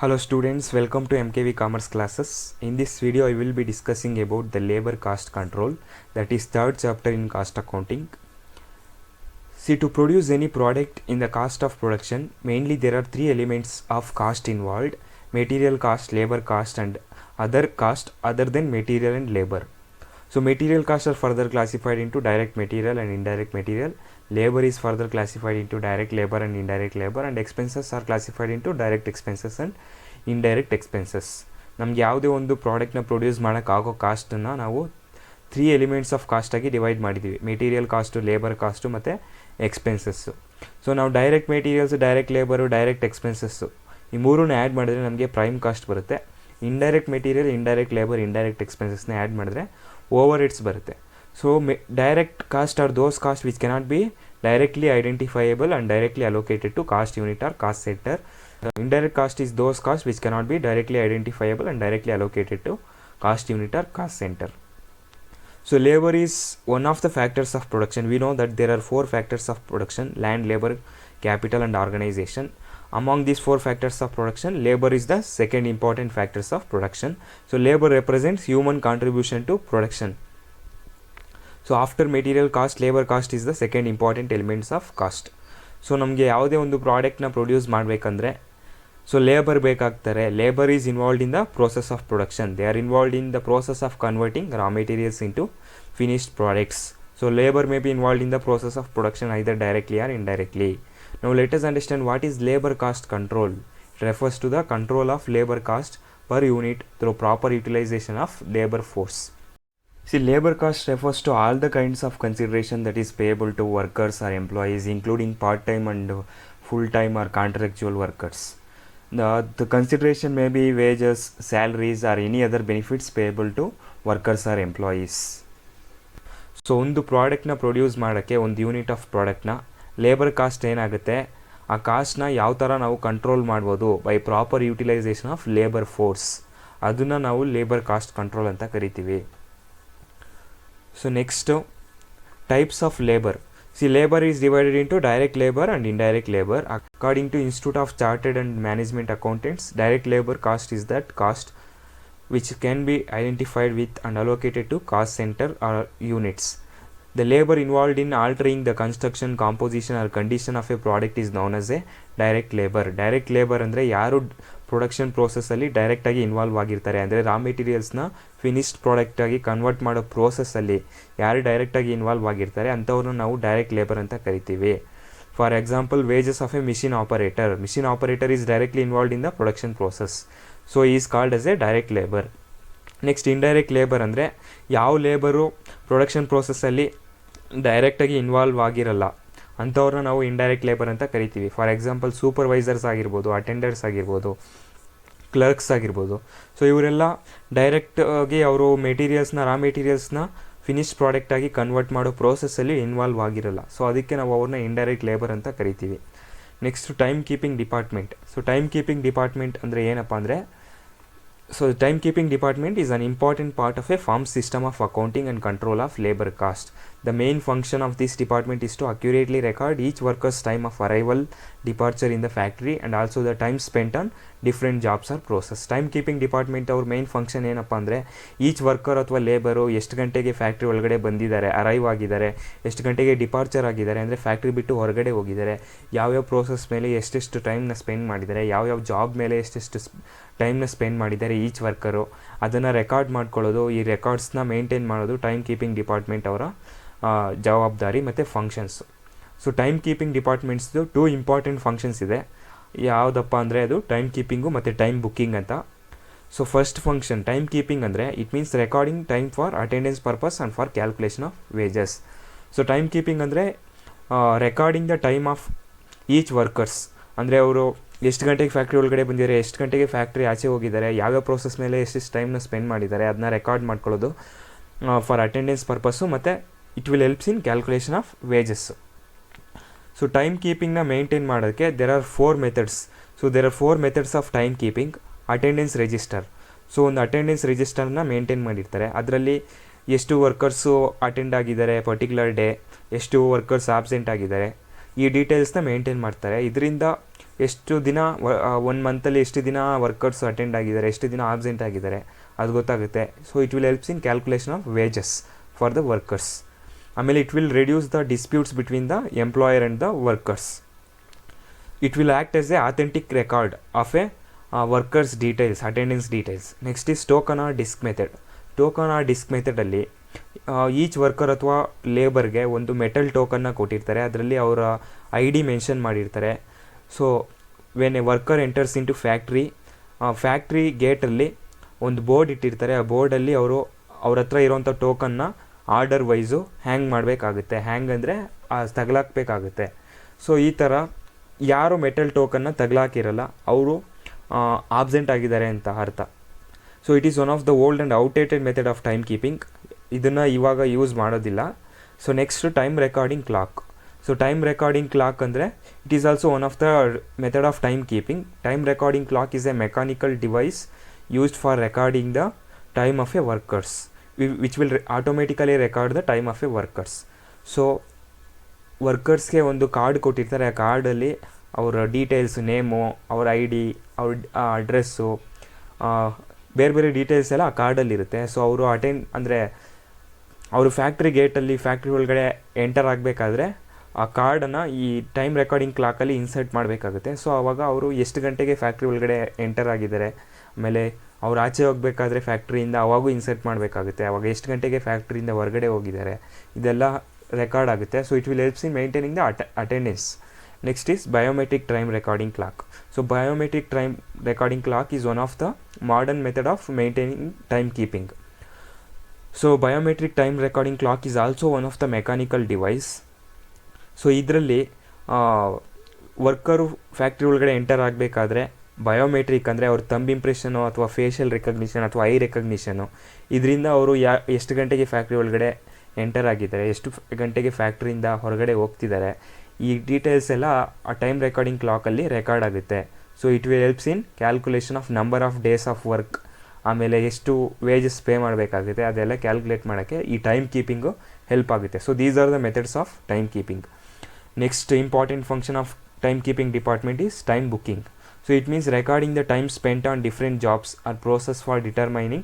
Hello students, welcome to MKV Commerce classes. In this video I will be discussing about the labor cost control, that is third chapter in cost accounting. See, to produce any product in the cost of production, mainly there are three elements of cost involved: material cost, labor cost and other cost other than material and labor. So material costs are further classified into direct material and indirect material. Labor is further classified into direct labor and indirect labor, and expenses are classified into direct expenses and indirect expenses. ನಮ್ಗೆ ಯಾವುದೇ ಒಂದು ಪ್ರಾಡಕ್ಟ್ನ produce ಮಾಡೋಕ್ಕಾಗೋ ಕಾಸ್ಟನ್ನು ನಾವು 3 elements of ಕಾಸ್ಟಾಗಿ divide ಮಾಡಿದ್ದೀವಿ: material cost, labour cost ಮತ್ತು expenses. So ನಾವು direct materials, direct labour, direct expenses ಈ ಮೂರನ್ನ ಆ್ಯಡ್ ಮಾಡಿದ್ರೆ ನಮಗೆ ಪ್ರೈಮ್ ಕಾಸ್ಟ್ ಬರುತ್ತೆ. Indirect material, indirect labour, indirect ಎಕ್ಸ್ಪೆನ್ಸಸ್ನ ಆ್ಯಡ್ ಮಾಡಿದ್ರೆ ಓವರ್ ಹೆಡ್ಸ್ ಬರುತ್ತೆ. So direct cost are those cost which cannot be directly identifiable and directly allocated to cost unit or cost center. Indirect cost is those costs which cannot be directly identifiable and directly allocated to cost unit or cost center. So labor is one of the factors of production. We know that there are 4 factors of production: land, labor, capital and organization. Among these 4 factors of production, labor is the second important factors of production. So labor represents human contribution to production. So after material cost, labour cost is the second important elements of cost. So ನಮಗೆ ಯಾವುದೇ ಒಂದು ಪ್ರಾಡಕ್ಟ್ನ produce ಮಾಡಬೇಕಂದ್ರೆ so labour ಬೇಕಾಗ್ತಾರೆ. Labour is involved in the process of production. They are involved in the process of converting raw materials into finished products. So labour may be involved in the process of production either directly or indirectly. Now let us understand what is labor cost control. It refers to the control of labor cost per unit through proper utilization of labor force. See, labor cost refers to all the kinds of consideration that is payable to workers or employees, including part-time and full-time or contractual workers. The consideration may be wages, salaries or any other benefits payable to workers or employees. So ಒಂದು ಪ್ರಾಡಕ್ಟ್ನ produce ಮಾಡೋಕ್ಕೆ ಒಂದು unit of ಪ್ರಾಡಕ್ಟ್ನ labour cost ಏನಾಗುತ್ತೆ, ಆ ಕಾಸ್ಟ್ನ ಯಾವ ಥರ ನಾವು ಕಂಟ್ರೋಲ್ ಮಾಡ್ಬೋದು by proper utilisation of labour force, ಅದನ್ನು ನಾವು ಲೇಬರ್ ಕಾಸ್ಟ್ ಕಂಟ್ರೋಲ್ ಅಂತ ಕರಿತೀವಿ. So next, types of labor. See, labor is divided into direct labor and indirect labor. According to Institute of Chartered and Management Accountants, direct labor cost is that cost which can be identified with and allocated to cost center or units. The labor involved in altering the construction, composition or condition of a product is known as a direct labor. Direct labor ಅಂದರೆ ಯಾರು production ಪ್ರೋಸೆಸ್ಸಲ್ಲಿ ಡೈರೆಕ್ಟಾಗಿ involve ಆಗಿರ್ತಾರೆ, ಅಂದರೆ ರಾ ಮೆಟೀರಿಯಲ್ಸ್ನ finished ಪ್ರಾಡಕ್ಟಾಗಿ convert ಮಾಡೋ ಪ್ರೋಸೆಸ್ಸಲ್ಲಿ ಯಾರು ಡೈರೆಕ್ಟಾಗಿ involve ಆಗಿರ್ತಾರೆ ಅಂಥವ್ರನ್ನ ನಾವು ಡೈರೆಕ್ಟ್ ಲೇಬರ್ ಅಂತ ಕರಿತೀವಿ. For example, wages of A machine operator. Machine operator is directly involved in the production process, so is called as A direct labour. Next, indirect labour ಅಂದರೆ ಯಾವ ಲೇಬರು ಪ್ರೊಡಕ್ಷನ್ ಪ್ರೋಸೆಸ್ಸಲ್ಲಿ ಡೈರೆಕ್ಟಾಗಿ involve ಆಗಿರಲ್ಲ ಅಂಥವ್ರನ್ನ ನಾವು indirect labour ಅಂತ ಕರಿತೀವಿ. For example, supervisors ಆಗಿರ್ಬೋದು, attenders ಆಗಿರ್ಬೋದು, ಕ್ಲರ್ಕ್ಸ್ ಆಗಿರ್ಬೋದು. ಸೊ ಇವರೆಲ್ಲ ಡೈರೆಕ್ಟಾಗಿ ಅವರು ರಾ ಮೆಟೀರಿಯಲ್ಸ್ನ ಫಿನಿಶ್ಡ್ ಪ್ರಾಡಕ್ಟಾಗಿ ಕನ್ವರ್ಟ್ ಮಾಡೋ ಪ್ರೋಸೆಸ್ಸಲ್ಲಿ ಇನ್ವಾಲ್ವ್ ಆಗಿರಲ್ಲ. ಸೊ ಅದಕ್ಕೆ ನಾವು ಅವ್ರನ್ನ ಇಂಡೈರೆಕ್ಟ್ ಲೇಬರ್ ಅಂತ ಕರಿತೀವಿ. Next, time keeping department. So time keeping department ಅಂದರೆ ಏನಪ್ಪ ಅಂದರೆ, so the timekeeping department is an important part of a firm's system of accounting and control of labor cost. The main function of this department is to accurately record each worker's time of arrival, departure in the factory and also the time spent on different jobs or process. Timekeeping department ಅವ್ರ main function ಏನಪ್ಪ ಅಂದರೆ, each worker ಅಥವಾ labour ಎಷ್ಟು ಗಂಟೆಗೆ factory ಒಳಗಡೆ ಬಂದಿದ್ದಾರೆ, arrive ಆಗಿದ್ದಾರೆ, ಎಷ್ಟು ಗಂಟೆಗೆ ಡಿಪಾರ್ಚರ್ ಆಗಿದ್ದಾರೆ ಅಂದರೆ ಫ್ಯಾಕ್ಟ್ರಿ ಬಿಟ್ಟು ಹೊರಗಡೆ ಹೋಗಿದ್ದಾರೆ, ಯಾವ್ಯಾವ ಪ್ರೋಸೆಸ್ ಮೇಲೆ ಎಷ್ಟೆಷ್ಟು ಟೈಮ್ನ ಸ್ಪೆಂಡ್ ಮಾಡಿದ್ದಾರೆ, ಯಾವ್ಯಾವ ಜಾಬ್ ಮೇಲೆ ಎಷ್ಟೆಷ್ಟು ಟೈಮ್ನ ಸ್ಪೆಂಡ್ ಮಾಡಿದ್ದಾರೆ ಈಚ್ ವರ್ಕರು, ಅದನ್ನು ರೆಕಾರ್ಡ್ ಮಾಡ್ಕೊಳ್ಳೋದು, ಈ ರೆಕಾರ್ಡ್ಸ್ನ ಮೇಂಟೈನ್ ಮಾಡೋದು ಟೈಮ್ ಕೀಪಿಂಗ್ ಡಿಪಾರ್ಟ್ಮೆಂಟ್ ಅವರ ಜವಾಬ್ದಾರಿ ಮತ್ತು ಫಂಕ್ಷನ್ಸು. ಸೊ ಟೈಮ್ ಕೀಪಿಂಗ್ ಡಿಪಾರ್ಟ್ಮೆಂಟ್ಸ್ದು 2 ಇಂಪಾರ್ಟೆಂಟ್ ಫಂಕ್ಷನ್ಸ್ ಇದೆ. ಯಾವುದಪ್ಪ ಅಂದರೆ ಅದು ಟೈಮ್ ಕೀಪಿಂಗು ಮತ್ತು ಟೈಮ್ ಬುಕ್ಕಿಂಗ್ ಅಂತ. So first function time keeping ಅಂದರೆ it means recording time for attendance purpose and for calculation of wages. So time keeping ಅಂದರೆ recording the time of each workers, ಅಂದರೆ ಅವರು ಎಷ್ಟು ಗಂಟೆಗೆ ಫ್ಯಾಕ್ಟ್ರಿ ಒಳಗಡೆ ಬಂದಿದ್ದಾರೆ, ಎಷ್ಟು ಗಂಟೆಗೆ ಫ್ಯಾಕ್ಟ್ರಿ ಆಚೆ ಹೋಗಿದ್ದಾರೆ, ಯಾವ್ಯಾವ ಪ್ರೋಸೆಸ್ ಮೇಲೆ ಎಷ್ಟೆಷ್ಟು ಟೈಮ್ನ ಸ್ಪೆಂಡ್ ಮಾಡಿದ್ದಾರೆ ಅದನ್ನ ರೆಕಾರ್ಡ್ ಮಾಡ್ಕೊಳ್ಳೋದು ಫಾರ್ ಅಟೆಂಡೆನ್ಸ್ ಪರ್ಪಸ್ಸು, ಮತ್ತು it will helps in calculation of wages. So time ಕೀಪಿಂಗ್ನ ಮೇಂಟೈನ್ ಮಾಡೋಕ್ಕೆ there are 4 methods. So there are 4 methods of time keeping. Attendance register. So ಒಂದು ಅಟೆಂಡೆನ್ಸ್ ರಿಜಿಸ್ಟರ್ನ ಮೇಂಟೈನ್ ಮಾಡಿರ್ತಾರೆ, ಅದರಲ್ಲಿ ಎಷ್ಟು ವರ್ಕರ್ಸು ಅಟೆಂಡ್ ಆಗಿದ್ದಾರೆ ಪರ್ಟಿಕ್ಯುಲರ್ ಡೇ, ಎಷ್ಟು ವರ್ಕರ್ಸ್ ಆಬ್ಸೆಂಟ್ ಆಗಿದ್ದಾರೆ, ಈ ಡೀಟೇಲ್ಸ್ನ ಮೇಂಟೈನ್ ಮಾಡ್ತಾರೆ. ಇದರಿಂದ ಎಷ್ಟು ದಿನ 1 ಮಂತಲ್ಲಿ ಎಷ್ಟು ದಿನ ವರ್ಕರ್ಸ್ ಅಟೆಂಡ್ ಆಗಿದ್ದಾರೆ, ಎಷ್ಟು ದಿನ ಆಬ್ಸೆಂಟ್ ಆಗಿದ್ದಾರೆ ಅದು ಗೊತ್ತಾಗುತ್ತೆ. So it will helps in calculation of wages for the workers. ಆಮೇಲೆ it will reduce the disputes between the employer and the workers. It will act as a authentic record of a workers details, attendance details. Next is token or disk method. Token or disk ಮೆಥಡಲ್ಲಿ each worker ಅಥವಾ ಲೇಬರ್ಗೆ ಒಂದು metal ಟೋಕನ್ನ ಕೊಟ್ಟಿರ್ತಾರೆ, ಅದರಲ್ಲಿ ಅವರ ID mention ಮಾಡಿರ್ತಾರೆ. So when a worker enters in to factory ಗೇಟಲ್ಲಿ ಒಂದು ಬೋರ್ಡ್ ಇಟ್ಟಿರ್ತಾರೆ. ಆ ಬೋರ್ಡಲ್ಲಿ ಅವ್ರ ಹತ್ರ ಇರೋವಂಥ ಟೋಕನ್ನ ಆರ್ಡರ್ ವೈಸು ಹ್ಯಾಂಗ್ ಮಾಡಬೇಕಾಗುತ್ತೆ. ಹ್ಯಾಂಗ್ ಅಂದರೆ ತಗಲಾಕಬೇಕಾಗುತ್ತೆ. ಸೊ ಈ ಥರ ಯಾರು ಮೆಟಲ್ ಟೋಕನ್ನ ತಗಲಾಕಿರಲ್ಲ ಅವರು ಆಬ್ಸೆಂಟ್ ಆಗಿದ್ದಾರೆ ಅಂತ ಅರ್ಥ. So it is one of the old and outdated method of time keeping. ಇದನ್ನು ಇವಾಗ ಯೂಸ್ ಮಾಡೋದಿಲ್ಲ. So next time recording clock. So time recording clock ಅಂದರೆ it is also one of the method of time keeping. Time recording clock is a mechanical device used for recording the time of a workers, which will automatically record the time of a workers. So ವರ್ಕರ್ಸ್ಗೆ ಒಂದು card ಕೊಟ್ಟಿರ್ತಾರೆ. ಆ ಕಾರ್ಡಲ್ಲಿ ಅವರ details, name, ಅವ್ರ ID, ಅವ್ರ address, ಬೇರೆ ಬೇರೆ ಡೀಟೇಲ್ಸ್ ಎಲ್ಲ ಆ ಕಾರ್ಡಲ್ಲಿರುತ್ತೆ. ಸೊ ಅವರು ಅವರು ಫ್ಯಾಕ್ಟ್ರಿ ಗೇಟಲ್ಲಿ ಫ್ಯಾಕ್ಟ್ರಿ ಒಳಗಡೆ ಎಂಟರ್ ಆಗಬೇಕಾದ್ರೆ ಆ ಕಾರ್ಡನ್ನು ಈ ಟೈಮ್ ರೆಕಾರ್ಡಿಂಗ್ ಕ್ಲಾಕಲ್ಲಿ ಇನ್ಸರ್ಟ್ ಮಾಡಬೇಕಾಗುತ್ತೆ. ಸೊ ಆವಾಗ ಅವರು ಎಷ್ಟು ಗಂಟೆಗೆ ಫ್ಯಾಕ್ಟ್ರಿ ಒಳಗಡೆ ಎಂಟರ್ ಆಗಿದ್ದಾರೆ, ಆಮೇಲೆ ಅವ್ರು ಆಚೆ ಹೋಗಬೇಕಾದ್ರೆ ಫ್ಯಾಕ್ಟ್ರಿಯಿಂದ ಅವಾಗೂ ಇನ್ಸರ್ಟ್ ಮಾಡಬೇಕಾಗುತ್ತೆ, ಅವಾಗ ಎಷ್ಟು ಗಂಟೆಗೆ ಫ್ಯಾಕ್ಟ್ರಿಯಿಂದ ಹೊರಗಡೆ ಹೋಗಿದ್ದಾರೆ, ಇದೆಲ್ಲ ರೆಕಾರ್ಡ್ ಆಗುತ್ತೆ. So it will helps in maintaining the attendance. Next is biometric time recording clock. So biometric time recording clock is one of the modern method of maintaining time keeping. So biometric time recording clock is also one of the mechanical device. So ಇದರಲ್ಲಿ worker factory ಒಳಗಡೆ enter ಆಗಬೇಕಾದ್ರೆ biometric ಅಂದರೆ ಅವ್ರ thumb ಇಂಪ್ರೆಷನು ಅಥವಾ facial recognition ಅಥವಾ I ರೆಕಗ್ನಿಷನು, ಇದರಿಂದ ಅವರು ಎಷ್ಟು ಗಂಟೆಗೆ ಫ್ಯಾಕ್ಟ್ರಿ ಒಳಗಡೆ ಎಂಟರ್ ಆಗಿದ್ದಾರೆ, ಎಷ್ಟು ಗಂಟೆಗೆ ಫ್ಯಾಕ್ಟ್ರಿಯಿಂದ ಹೊರಗಡೆ ಹೋಗ್ತಿದ್ದಾರೆ, ಈ ಡೀಟೇಲ್ಸ್ ಎಲ್ಲ ಆ ಟೈಮ್ ರೆಕಾರ್ಡಿಂಗ್ ಕ್ಲಾಕಲ್ಲಿ ರೆಕಾರ್ಡ್ ಆಗುತ್ತೆ. So it will helps in calculation of number of days of work, ಆಮೇಲೆ ಎಷ್ಟು ವೇಜಸ್ ಪೇ ಮಾಡಬೇಕಾಗುತ್ತೆ ಅದೆಲ್ಲ ಕ್ಯಾಲ್ಕುಲೇಟ್ ಮಾಡೋಕ್ಕೆ ಈ ಟೈಮ್ ಕೀಪಿಂಗು ಹೆಲ್ಪ್ ಆಗುತ್ತೆ. So these are the methods of time keeping. Next important function of time keeping department is time booking. So it means recording the time spent on different jobs or process for determining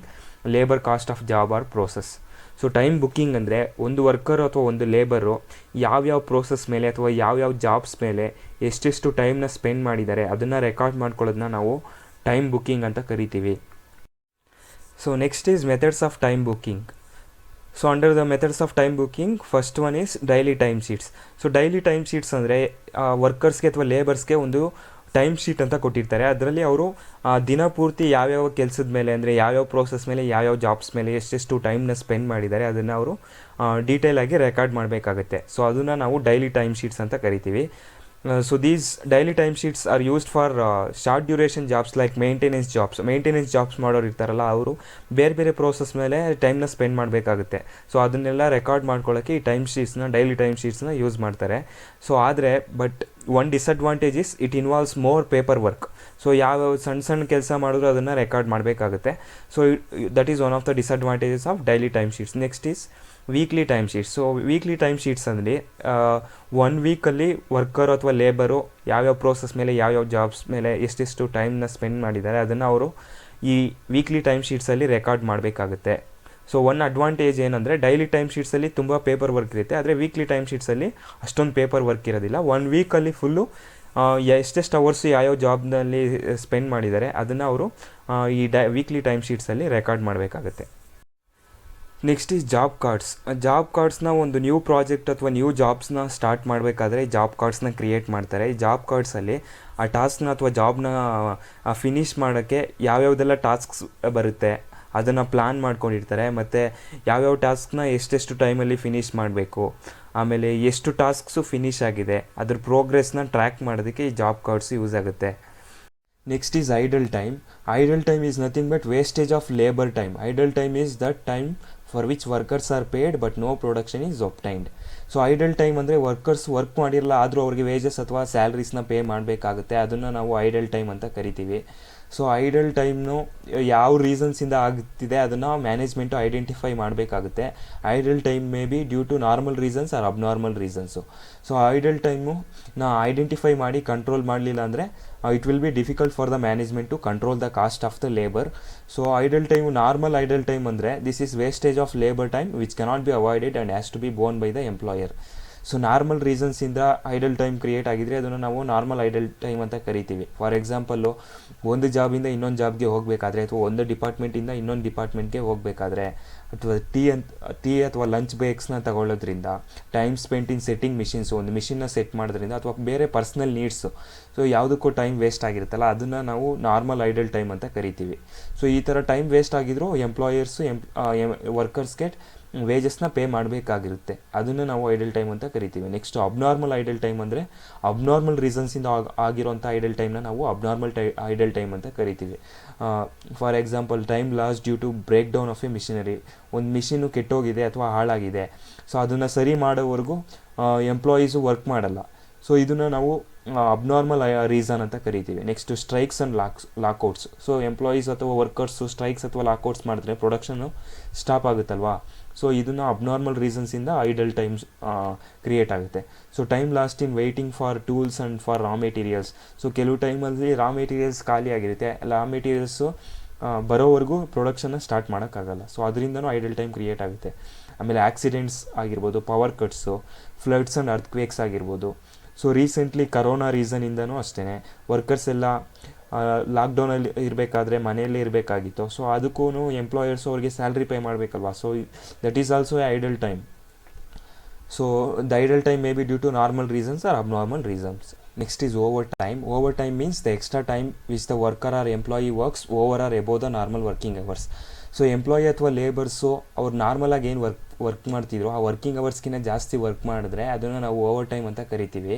labor cost of job or process. So time booking ಅಂದರೆ ಒಂದು worker ಅಥವಾ ಒಂದು labour ಯಾವ್ಯಾವ process ಮೇಲೆ ಅಥವಾ ಯಾವ್ಯಾವ jobs ಮೇಲೆ ಎಷ್ಟೆಷ್ಟು ಟೈಮ್ನ ಸ್ಪೆಂಡ್ ಮಾಡಿದ್ದಾರೆ ಅದನ್ನು ರೆಕಾರ್ಡ್ ಮಾಡ್ಕೊಳ್ಳೋದನ್ನ ನಾವು ಟೈಮ್ ಬುಕ್ಕಿಂಗ್ ಅಂತ ಕರಿತೀವಿ. So next is methods of time booking. So under the methods of time booking first one is daily time sheets. So daily time sheets ಅಂದರೆ ವರ್ಕರ್ಸ್ಗೆ ಅಥವಾ ಲೇಬರ್ಸ್ಗೆ ಒಂದು ಟೈಮ್ ಶೀಟ್ ಅಂತ ಕೊಟ್ಟಿರ್ತಾರೆ. ಅದರಲ್ಲಿ ಅವರು ದಿನಪೂರ್ತಿ ಯಾವ್ಯಾವ ಕೆಲಸದ ಮೇಲೆ ಅಂದರೆ ಯಾವ್ಯಾವ ಪ್ರೋಸೆಸ್ ಮೇಲೆ ಯಾವ್ಯಾವ ಜಾಬ್ಸ್ ಮೇಲೆ ಎಷ್ಟೆಷ್ಟು ಟೈಮ್ನ ಸ್ಪೆಂಡ್ ಮಾಡಿದ್ದಾರೆ ಅದನ್ನು ಅವರು ಡೀಟೇಲಾಗಿ ರೆಕಾರ್ಡ್ ಮಾಡಬೇಕಾಗುತ್ತೆ. ಸೊ ಅದನ್ನು ನಾವು ಡೈಲಿ ಟೈಮ್ ಶೀಟ್ಸ್ ಅಂತ ಕರಿತೀವಿ. So these daily time sheets are used for short duration jobs like maintenance jobs. Maintenance jobs ಮಾಡೋರು ಇರ್ತಾರಲ್ಲ ಅವರು ಬೇರೆ ಬೇರೆ ಪ್ರೋಸೆಸ್ ಮೇಲೆ ಟೈಮ್ನ ಸ್ಪೆಂಡ್ ಮಾಡಬೇಕಾಗುತ್ತೆ. ಸೊ ಅದನ್ನೆಲ್ಲ ರೆಕಾರ್ಡ್ ಮಾಡ್ಕೊಳ್ಳೋಕ್ಕೆ ಈ ಟೈಮ್ ಶೀಟ್ಸ್ನ ಡೈಲಿ ಟೈಮ್ ಶೀಟ್ಸ್ನ ಯೂಸ್ ಮಾಡ್ತಾರೆ. ಸೊ ಆದರೆ but one disadvantage is it involves more paper work. So ಯಾವ ಸಣ್ಣ ಕೆಲಸ ಮಾಡಿದ್ರು ಅದನ್ನು ರೆಕಾರ್ಡ್ ಮಾಡಬೇಕಾಗುತ್ತೆ. So that is one of the disadvantages of daily time sheets. Next is weekly time sheets. So weekly time sheets ಅಂದರೆ 1 ವೀಕಲ್ಲಿ worker ಅಥವಾ labour ಯಾವ್ಯಾವ ಪ್ರೋಸೆಸ್ ಮೇಲೆ ಯಾವ್ಯಾವ ಜಾಬ್ಸ್ ಮೇಲೆ ಎಷ್ಟೆಷ್ಟು ಟೈಮ್ನ ಸ್ಪೆಂಡ್ ಮಾಡಿದ್ದಾರೆ ಅದನ್ನು ಅವರು ಈ ವೀಕ್ಲಿ ಟೈಮ್ ಶೀಟ್ಸಲ್ಲಿ ರೆಕಾರ್ಡ್ ಮಾಡಬೇಕಾಗುತ್ತೆ. ಸೊ ಒನ್ ಅಡ್ವಾಂಟೇಜ್ ಏನಂದರೆ ಡೈಲಿ ಟೈಮ್ ಶೀಟ್ಸಲ್ಲಿ ತುಂಬ ಪೇಪರ್ ವರ್ಕ್ ಇರುತ್ತೆ, ಆದರೆ ವೀಕ್ಲಿ ಟೈಮ್ ಶೀಟ್ಸಲ್ಲಿ ಅಷ್ಟೊಂದು ಪೇಪರ್ ವರ್ಕ್ ಇರೋದಿಲ್ಲ. 1 ವೀಕಲ್ಲಿ ಫುಲ್ಲು ಎಷ್ಟೆಷ್ಟು ಅವರ್ಸ್ ಯಾವ್ಯಾವ ಜಾಬ್ನಲ್ಲಿ ಸ್ಪೆಂಡ್ ಮಾಡಿದ್ದಾರೆ ಅದನ್ನು ಅವರು ಈ ವೀಕ್ಲಿ ಟೈಮ್ ಶೀಟ್ಸಲ್ಲಿ ರೆಕಾರ್ಡ್ ಮಾಡಬೇಕಾಗುತ್ತೆ. Next is job cards. Job ಕಾರ್ಡ್ಸ್ನ ಒಂದು ನ್ಯೂ ಪ್ರಾಜೆಕ್ಟ್ ಅಥವಾ ನ್ಯೂ ಜಾಬ್ಸ್ನ ಸ್ಟಾರ್ಟ್ ಮಾಡಬೇಕಾದ್ರೆ ಜಾಬ್ ಕಾರ್ಡ್ಸ್ನ ಕ್ರಿಯೇಟ್ ಮಾಡ್ತಾರೆ. ಈ ಜಾಬ್ ಕಾರ್ಡ್ಸಲ್ಲಿ ಆ ಟಾಸ್ಕ್ನ ಅಥವಾ ಜಾಬ್ನ ಫಿನಿಷ್ ಮಾಡೋಕ್ಕೆ ಯಾವ್ಯಾವುದೆಲ್ಲ ಟಾಸ್ಕ್ಸ್ ಬರುತ್ತೆ ಅದನ್ನು ಪ್ಲ್ಯಾನ್ ಮಾಡ್ಕೊಂಡಿರ್ತಾರೆ. ಮತ್ತು ಯಾವ್ಯಾವ ಟಾಸ್ಕ್ನ ಎಷ್ಟೆಷ್ಟು ಟೈಮಲ್ಲಿ ಫಿನಿಷ್ ಮಾಡಬೇಕು, ಆಮೇಲೆ ಎಷ್ಟು ಟಾಸ್ಕ್ಸು ಫಿನಿಷ್ ಆಗಿದೆ ಅದ್ರ ಪ್ರೋಗ್ರೆಸ್ನ ಟ್ರ್ಯಾಕ್ ಮಾಡೋದಕ್ಕೆ ಈ ಜಾಬ್ ಕಾರ್ಡ್ಸ್ ಯೂಸ್ ಆಗುತ್ತೆ. Next is idle time. Idle time is nothing but wastage of labour time. Idle time is that time for which workers are paid but no production is obtained. So idle time ಅಂದರೆ workers work ಮಾಡಿರಲ್ಲ ಆದರೂ ಅವ್ರಿಗೆ wages ಅಥವಾ ಸ್ಯಾಲ್ರೀಸ್ನ pay ಮಾಡಬೇಕಾಗುತ್ತೆ, ಅದನ್ನು ನಾವು idle time ಅಂತ ಕರಿತೀವಿ. ಸೊ ಐಡಲ್ ಟೈಮ್ನು ಯಾವ ರೀಸನ್ಸಿಂದ ಆಗ್ತಿದೆ ಅದನ್ನು ಮ್ಯಾನೇಜ್ಮೆಂಟು ಐಡೆಂಟಿಫೈ ಮಾಡಬೇಕಾಗುತ್ತೆ. Idle time may be due to normal reasons or abnormal reasons. So idle time identify ಮಾಡಿ ಕಂಟ್ರೋಲ್ ಮಾಡಲಿಲ್ಲ ಅಂದರೆ it will be difficult for the management to control the cost of the labor. So idle time, normal idle time andre this is wastage of labor time which cannot be avoided and has to be borne by the employer. So normal ರೀಸನ್ಸಿಂದ idle time create ಆಗಿದ್ರೆ ಅದನ್ನು ನಾವು normal idle time ಅಂತ ಕರಿತೀವಿ. For example ಒಂದು ಜಾಬಿಂದ ಇನ್ನೊಂದು ಜಾಬ್ಗೆ ಹೋಗಬೇಕಾದ್ರೆ ಅಥವಾ ಒಂದು ಡಿಪಾರ್ಟ್ಮೆಂಟಿಂದ ಇನ್ನೊಂದು ಡಿಪಾರ್ಟ್ಮೆಂಟ್ಗೆ ಹೋಗಬೇಕಾದ್ರೆ ಅಥವಾ ಟೀ ಅಥವಾ ಲಂಚ್ ಬ್ರೇಕ್ಸ್ನ ತಗೊಳ್ಳೋದ್ರಿಂದ, ಟೈಮ್ ಸ್ಪೆಂಟ್ ಇನ್ ಸೆಟ್ಟಿಂಗ್ ಮಿಷಿನ್ಸು, ಒಂದು ಮಿಷಿನ್ನ ಸೆಟ್ ಮಾಡೋದ್ರಿಂದ ಅಥವಾ ಬೇರೆ ಪರ್ಸ್ನಲ್ ನೀಡ್ಸು, ಸೊ ಯಾವುದಕ್ಕೂ ಟೈಮ್ ವೇಸ್ಟ್ ಆಗಿರುತ್ತಲ್ಲ ಅದನ್ನು ನಾವು ನಾರ್ಮಲ್ ಐಡಲ್ ಟೈಮ್ ಅಂತ ಕರಿತೀವಿ. ಸೊ ಈ ಥರ ಟೈಮ್ ವೇಸ್ಟ್ ಆಗಿದ್ರೂ ಎಂಪ್ಲಾಯರ್ಸು ವರ್ಕರ್ಸ್ಗೆ ವೇಜಸ್ನ ಪೇ ಮಾಡಬೇಕಾಗಿರುತ್ತೆ, ಅದನ್ನು ನಾವು ಐಡಲ್ ಟೈಮ್ ಅಂತ ಕರಿತೀವಿ. ನೆಕ್ಸ್ಟ್ ಅಬ್ನಾರ್ಮಲ್ ಐಡಲ್ ಟೈಮ್ ಅಂದರೆ ಅಬ್ನಾರ್ಮಲ್ ರೀಸನ್ಸಿಂದ ಆಗಿರೋಂಥ ಐಡಲ್ ಟೈಮ್ನ ನಾವು ಅಬ್ನಾರ್ಮಲ್ ಐಡಲ್ ಟೈಮ್ ಅಂತ ಕರಿತೀವಿ. For example time loss due to break down of a machinery, ಒಂದು ಮಿಷಿನು ಕೆಟ್ಟೋಗಿದೆ ಅಥವಾ ಹಾಳಾಗಿದೆ, ಸೊ ಅದನ್ನು ಸರಿ ಮಾಡೋವರೆಗೂ ಎಂಪ್ಲಾಯೀಸು ವರ್ಕ್ ಮಾಡಲ್ಲ. ಸೊ ಇದನ್ನು ನಾವು ಅಬ್ನಾರ್ಮಲ್ ರೀಸನ್ ಅಂತ ಕರಿತೀವಿ. Next strikes and lockouts. So employees ಅಥವಾ ವರ್ಕರ್ಸು ಸ್ಟ್ರೈಕ್ಸ್ ಅಥವಾ ಲಾಕ್ಔಟ್ಸ್ ಮಾಡಿದ್ರೆ ಪ್ರೊಡಕ್ಷನ್ನು ಸ್ಟಾಪ್ ಆಗುತ್ತಲ್ವಾ. ಸೊ ಇದನ್ನು ಅಬ್ನಾರ್ಮಲ್ ರೀಸನ್ಸಿಂದ ಐಡಲ್ ಟೈಮ್ಸ್ ಕ್ರಿಯೇಟ್ ಆಗುತ್ತೆ. So time lost in waiting for tools and for raw materials. So ಕೆಲವು ಟೈಮಲ್ಲಿ ರಾ ಮೆಟೀರಿಯಲ್ಸ್ ಖಾಲಿ ಆಗಿರುತ್ತೆ, ರಾ ಮೆಟೀರಿಯಲ್ಸು ಬರೋವರೆಗೂ ಪ್ರೊಡಕ್ಷನ್ನ ಸ್ಟಾರ್ಟ್ ಮಾಡೋಕ್ಕಾಗಲ್ಲ. ಸೊ ಅದರಿಂದನೂ ಐಡಲ್ ಟೈಮ್ ಕ್ರಿಯೇಟ್ ಆಗುತ್ತೆ. ಆಮೇಲೆ ಆಕ್ಸಿಡೆಂಟ್ಸ್ ಆಗಿರ್ಬೋದು, ಪವರ್ ಕಟ್ಸು, ಫ್ಲಡ್ಸ್ ಆ್ಯಂಡ್ ಅರ್ಥ್ಕ್ವೇಕ್ಸ್ ಆಗಿರ್ಬೋದು. ಸೊ ರೀಸೆಂಟ್ಲಿ ಕರೋನಾ ರೀಸನಿಂದನೂ ಅಷ್ಟೇ ವರ್ಕರ್ಸ್ ಎಲ್ಲ ಲಾಕ್ಡೌನಲ್ಲಿ ಇರಬೇಕಾದ್ರೆ ಮನೆಯಲ್ಲೇ ಇರಬೇಕಾಗಿತ್ತು. ಸೊ ಅದಕ್ಕೂ ಎಂಪ್ಲಾಯರ್ಸು ಅವ್ರಿಗೆ ಸ್ಯಾಲ್ರಿ ಪೇ ಮಾಡಬೇಕಲ್ವಾ. So that is also a idle time. So the idle time may be due to normal reasons or abnormal reasons. Next is over time. Over time means the extra time which the worker or employee works over or above the normal working hours. So employee ಅಥವಾ labours ಅವ್ರು ನಾರ್ಮಲಾಗಿ ಏನು work ಮಾಡ್ತಿದ್ರು ಆ working ಅವರ್ಸ್ಗಿಂತ ಜಾಸ್ತಿ work ಮಾಡಿದ್ರೆ ಅದನ್ನು ನಾವು ಓವರ್ ಟೈಮ್ ಅಂತ ಕರಿತೀವಿ.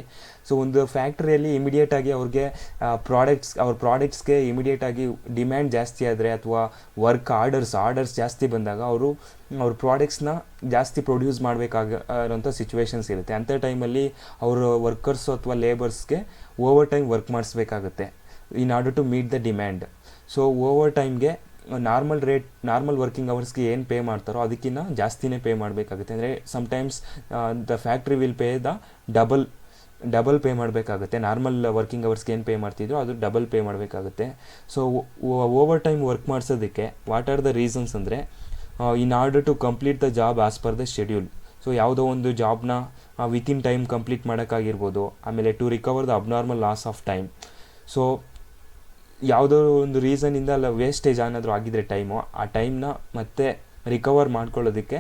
ಸೊ ಒಂದು ಫ್ಯಾಕ್ಟ್ರಿಯಲ್ಲಿ ಇಮಿಡಿಯೇಟಾಗಿ ಅವ್ರಿಗೆ ಅವ್ರ ಪ್ರಾಡಕ್ಟ್ಸ್ಗೆ ಇಮಿಡಿಯೇಟಾಗಿ ಡಿಮ್ಯಾಂಡ್ ಜಾಸ್ತಿ ಆದರೆ ಅಥವಾ ವರ್ಕ್ ಆರ್ಡರ್ಸ್ ಜಾಸ್ತಿ ಬಂದಾಗ ಅವ್ರ ಪ್ರಾಡಕ್ಟ್ಸ್ನ ಜಾಸ್ತಿ ಪ್ರೊಡ್ಯೂಸ್ ಮಾಡಬೇಕಾಗಿರೋಂಥ ಸಿಚುವೇಶನ್ಸ್ ಇರುತ್ತೆ. ಅಂಥ ಟೈಮಲ್ಲಿ ಅವರು ವರ್ಕರ್ಸು ಅಥವಾ ಲೇಬರ್ಸ್ಗೆ ಓವರ್ ಟೈಮ್ ವರ್ಕ್ ಮಾಡಿಸ್ಬೇಕಾಗುತ್ತೆ in order to meet the demand. So over ಟೈಮ್ಗೆ ನಾರ್ಮಲ್ ವರ್ಕಿಂಗ್ ಅವರ್ಸ್ಗೆ ಏನು ಪೇ ಮಾಡ್ತಾರೋ ಅದಕ್ಕಿಂತ ಜಾಸ್ತಿನೇ ಪೇ ಮಾಡಬೇಕಾಗುತ್ತೆ. ಅಂದರೆ sometimes the factory will pay the double pay ಮಾಡಬೇಕಾಗುತ್ತೆ. ನಾರ್ಮಲ್ ವರ್ಕಿಂಗ್ ಅವರ್ಸ್ಗೆ ಏನು ಪೇ ಮಾಡ್ತಿದ್ರು ಅದು ಡಬಲ್ ಪೇ ಮಾಡಬೇಕಾಗುತ್ತೆ. ಸೊ ಓವರ್ ಟೈಮ್ ವರ್ಕ್ ಮಾಡಿಸೋದಕ್ಕೆ ವಾಟ್ ಆರ್ ದ ರೀಸನ್ಸ್ ಅಂದರೆ in order to complete the job as per the schedule. So ಯಾವುದೋ ಒಂದು ಜಾಬ್ನ ವಿತಿನ್ ಟೈಮ್ ಕಂಪ್ಲೀಟ್ ಮಾಡೋಕ್ಕಾಗಿರ್ಬೋದು. ಆಮೇಲೆ to recover the abnormal loss of time. So ಯಾವುದೋ ಒಂದು ರೀಸನಿಂದ ವೇಸ್ಟೇಜ್ ಏನಾದರೂ ಆಗಿದ್ರೆ ಟೈಮು, ಆ ಟೈಮ್ನ ಮತ್ತೆ ರಿಕವರ್ ಮಾಡ್ಕೊಳ್ಳೋದಕ್ಕೆ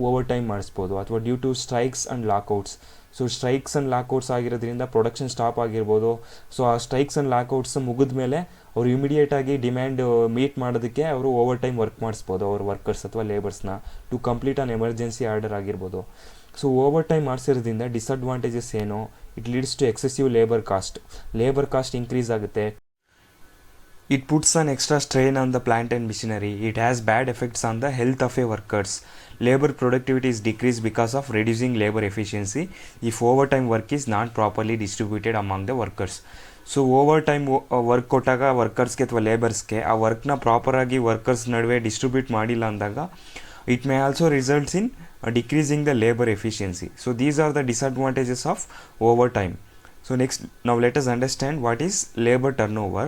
ಓವರ್ ಟೈಮ್ ಮಾಡಿಸ್ಬೋದು. ಅಥವಾ due to strikes and lockouts. So strikes and lockouts ಆಗಿರೋದ್ರಿಂದ ಪ್ರೊಡಕ್ಷನ್ ಸ್ಟಾಪ್ ಆಗಿರ್ಬೋದು. ಸೊ ಆ ಸ್ಟ್ರೈಕ್ಸ್ ಆ್ಯಂಡ್ ಲಾಕ್ಔಟ್ಸ್ ಮುಗಿದ ಮೇಲೆ ಅವರು ಇಮಿಡಿಯೇಟಾಗಿ ಡಿಮ್ಯಾಂಡ್ ಮೀಟ್ ಮಾಡೋದಕ್ಕೆ ಅವರು ಓವರ್ ಟೈಮ್ ವರ್ಕ್ ಮಾಡಿಸ್ಬೋದು ಅವ್ರ ವರ್ಕರ್ಸ್ ಅಥವಾ ಲೇಬರ್ಸ್ನ to complete on emergency order ಆಗಿರ್ಬೋದು. ಸೊ ಓವರ್ ಟೈಮ್ ಮಾಡಿಸಿರೋದ್ರಿಂದ ಡಿಸಡ್ವಾಂಟೇಜಸ್ ಏನು? It leads to excessive labour cost increase ಆಗುತ್ತೆ. It puts an extra strain on the plant and machinery. It has bad effects on the health of a workers. Labor productivity is decreased because of reducing labor efficiency if overtime work is not properly distributed among the workers. So over time work ಕೊಟ್ಟಾಗ ವರ್ಕರ್ಸ್ಗೆ ಅಥವಾ ಲೇಬರ್ಸ್ಗೆ ಆ ವರ್ಕ್ನ ಪ್ರಾಪರಾಗಿ workers ನಡುವೆ distribute ಮಾಡಿಲ್ಲ ಅಂದಾಗ it may also results in decreasing the labour efficiency. So these are the disadvantages of over time. So next, now let us understand what is labor turnover.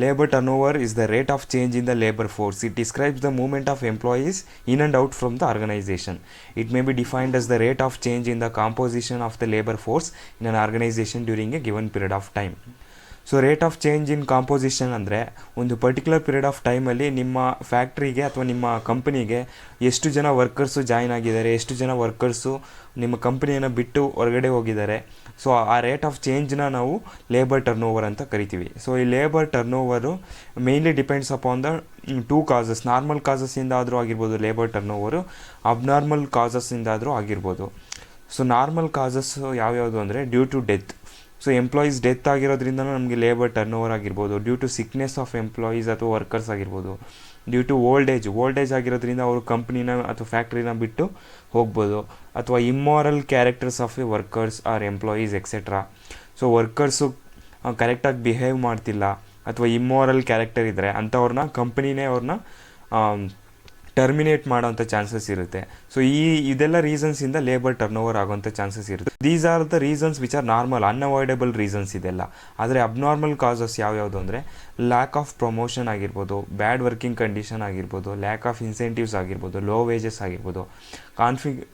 Labor turnover is the rate of change in the labor force. It describes the movement of employees in and out from the organization. It may be defined as the rate of change in the composition of the labor force in an organization during a given period of time. So rate of change in composition ಅಂದರೆ ಒಂದು particular period of ಟೈಮಲ್ಲಿ ನಿಮ್ಮ ಫ್ಯಾಕ್ಟ್ರಿಗೆ ಅಥವಾ ನಿಮ್ಮ ಕಂಪನಿಗೆ ಎಷ್ಟು ಜನ workers join ಆಗಿದ್ದಾರೆ, ಎಷ್ಟು ಜನ ವರ್ಕರ್ಸು ನಿಮ್ಮ ಕಂಪನಿಯನ್ನು ಬಿಟ್ಟು ಹೊರಗಡೆ ಹೋಗಿದ್ದಾರೆ. ಸೊ ಆ ರೇಟ್ ಆಫ್ ಚೇಂಜ್ನ ನಾವು ಲೇಬರ್ ಟರ್ನೋವರ್ ಅಂತ ಕರಿತೀವಿ. ಸೊ ಈ labour turnover mainly depends upon the two causes. Normal ಕಾಸಸ್ಸಿಂದ ಆದರೂ ಆಗಿರ್ಬೋದು ಲೇಬರ್ ಟರ್ನೋವರು, ಅಬ್ನಾರ್ಮಲ್ ಕಾಸಸ್ಸಿಂದ ಆದರೂ ಆಗಿರ್ಬೋದು. ಸೊ ನಾರ್ಮಲ್ ಕಾಸಸ್ ಯಾವ್ಯಾವುದು ಅಂದರೆ due to death. So employees death ಆಗಿರೋದ್ರಿಂದ ನಮಗೆ ಲೇಬರ್ ಟರ್ನೋವರ್ ಆಗಿರ್ಬೋದು. Due to sickness of employees ಅಥವಾ ವರ್ಕರ್ಸ್ ಆಗಿರ್ಬೋದು. ಡ್ಯೂ ಟು ಓಲ್ಡ್ ಏಜ್ ಆಗಿರೋದ್ರಿಂದ ಅವರು ಕಂಪ್ನಿನ ಅಥವಾ ಫ್ಯಾಕ್ಟ್ರಿನ ಬಿಟ್ಟು ಹೋಗ್ಬೋದು. ಅಥವಾ immoral characters of a workers or employees etcetera. So workers ಕರೆಕ್ಟಾಗಿ ಬಿಹೇವ್ ಮಾಡ್ತಿಲ್ಲ ಅಥವಾ ಇಮ್ಮಾರಲ್ ಕ್ಯಾರೆಕ್ಟರ್ ಇದ್ದರೆ ಅಂಥವ್ರನ್ನ ಕಂಪ್ನಿನೇ ಅವ್ರನ್ನ ಟರ್ಮಿನೇಟ್ ಮಾಡೋಂಥ ಚಾನ್ಸಸ್ ಇರುತ್ತೆ. ಸೊ ಇದೆಲ್ಲ ರೀಸನ್ಸಿಂದ ಲೇಬರ್ ಟರ್ನ್ ಓವರ್ ಆಗೋಂಥ ಚಾನ್ಸಸ್ ಇರುತ್ತೆ. These are the reasons which are normal, unavoidable reasons ಇದೆಲ್ಲ. ಆದರೆ ಅಬ್ನಾರ್ಮಲ್ ಕಾಸಸ್ ಯಾವ್ಯಾವುದು ಅಂದರೆ ಲ್ಯಾಕ್ ಆಫ್ ಪ್ರಮೋಷನ್ ಆಗಿರ್ಬೋದು, ಬ್ಯಾಡ್ ವರ್ಕಿಂಗ್ ಕಂಡೀಷನ್ ಆಗಿರ್ಬೋದು, ಲ್ಯಾಕ್ ಆಫ್ ಇನ್ಸೆಂಟಿವ್ಸ್ ಆಗಿರ್ಬೋದು, ಲೋ ವೇಜಸ್ ಆಗಿರ್ಬೋದು,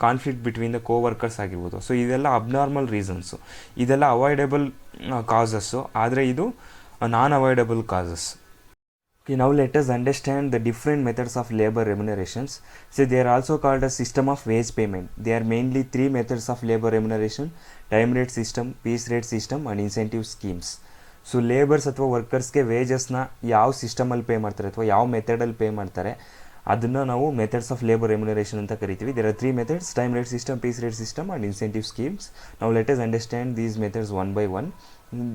ಕಾನ್ಫ್ಲಿಕ್ಟ್ ಬಿಟ್ವೀನ್ ದ ಕೋವರ್ಕರ್ಸ್ ಆಗಿರ್ಬೋದು. ಸೊ ಇದೆಲ್ಲ ಅಬ್ನಾರ್ಮಲ್ ರೀಸನ್ಸು, ಇದೆಲ್ಲ ಅವಾಯ್ಡಬಲ್ ಕಾಸಸ್ಸು, ಆದರೆ ಇದು non avoidable causes. Okay, now let us understand the different methods of labor remunerations. So they are also called a system of wage payment. They are mainly three methods of labor remuneration: time rate system, piece rate system and incentive schemes. So labours ಅಥವಾ ವರ್ಕರ್ಸ್ಗೆ ವೇಜಸ್ನ ಯಾವ ಸಿಸ್ಟಮಲ್ಲಿ pay ಮಾಡ್ತಾರೆ ಅಥವಾ ಯಾವ ಮೆಥಡಲ್ಲಿ pay ಮಾಡ್ತಾರೆ ಅದನ್ನು ನಾವು methods of labour remuneration ಅಂತ ಕರಿತೀವಿ. There are three methods: time rate system, piece rate system and incentive schemes. ನಾವು let us understand these methods one by one.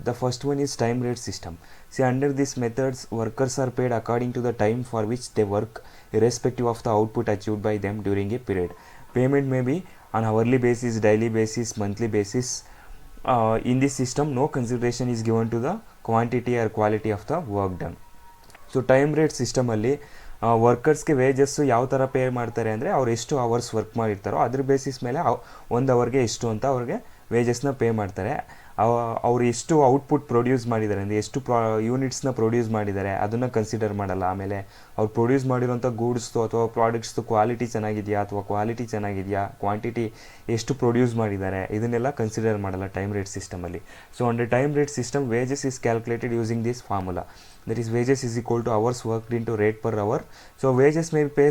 The first one is time rate system. See, under these methods, workers are paid according to the time for which they work, irrespective of the output achieved by them during a period. Payment may be on hourly basis, daily basis, monthly basis. In this system, no consideration is given to the quantity or quality of the work done. ಸೊ time rate ಸಿಸ್ಟಮಲ್ಲಿ ವರ್ಕರ್ಸ್ಗೆ wages ಯಾವ ಥರ pay ಮಾಡ್ತಾರೆ ಅಂದರೆ ಅವ್ರು ಎಷ್ಟು hours work ಮಾಡಿರ್ತಾರೋ ಅದ್ರ ಬೇಸಿಸ್ ಮೇಲೆ ಒಂದು ಅವರ್ಗೆ ಎಷ್ಟು ಅಂತ ಅವ್ರಿಗೆ ವೇಜಸ್ನ ಪೇ ಮಾಡ್ತಾರೆ. ಅವ್ರು ಎಷ್ಟು ಔಟ್ಪುಟ್ ಪ್ರೊಡ್ಯೂಸ್ ಮಾಡಿದ್ದಾರೆ ಅಂದರೆ ಎಷ್ಟು ಯೂನಿಟ್ಸ್ನ ಪ್ರೊಡ್ಯೂಸ್ ಮಾಡಿದ್ದಾರೆ ಅದನ್ನು ಕನ್ಸಿಡರ್ ಮಾಡಲ್ಲ. ಆಮೇಲೆ ಅವ್ರು ಪ್ರೊಡ್ಯೂಸ್ ಮಾಡಿರೋಂಥ ಗೂಡ್ಸ್ದು ಅಥವಾ ಪ್ರಾಡಕ್ಟ್ಸ್ದು ಕ್ವಾಲಿಟಿ ಚೆನ್ನಾಗಿದೆಯಾ ಅಥವಾ ಕ್ವಾಲಿಟಿ ಚೆನ್ನಾಗಿದೆಯಾ, ಕ್ವಾಂಟಿಟಿ ಎಷ್ಟು ಪ್ರೊಡ್ಯೂಸ್ ಮಾಡಿದ್ದಾರೆ ಇದನ್ನೆಲ್ಲ ಕನ್ಸಿಡರ್ ಮಾಡಲ್ಲ ಟೈಮ್ ರೇಟ್ ಸಿಸ್ಟಮಲ್ಲಿ. So under time rate system wages is calculated using this formula. That is, wages is equal to hours worked into rate per hour. So wages may be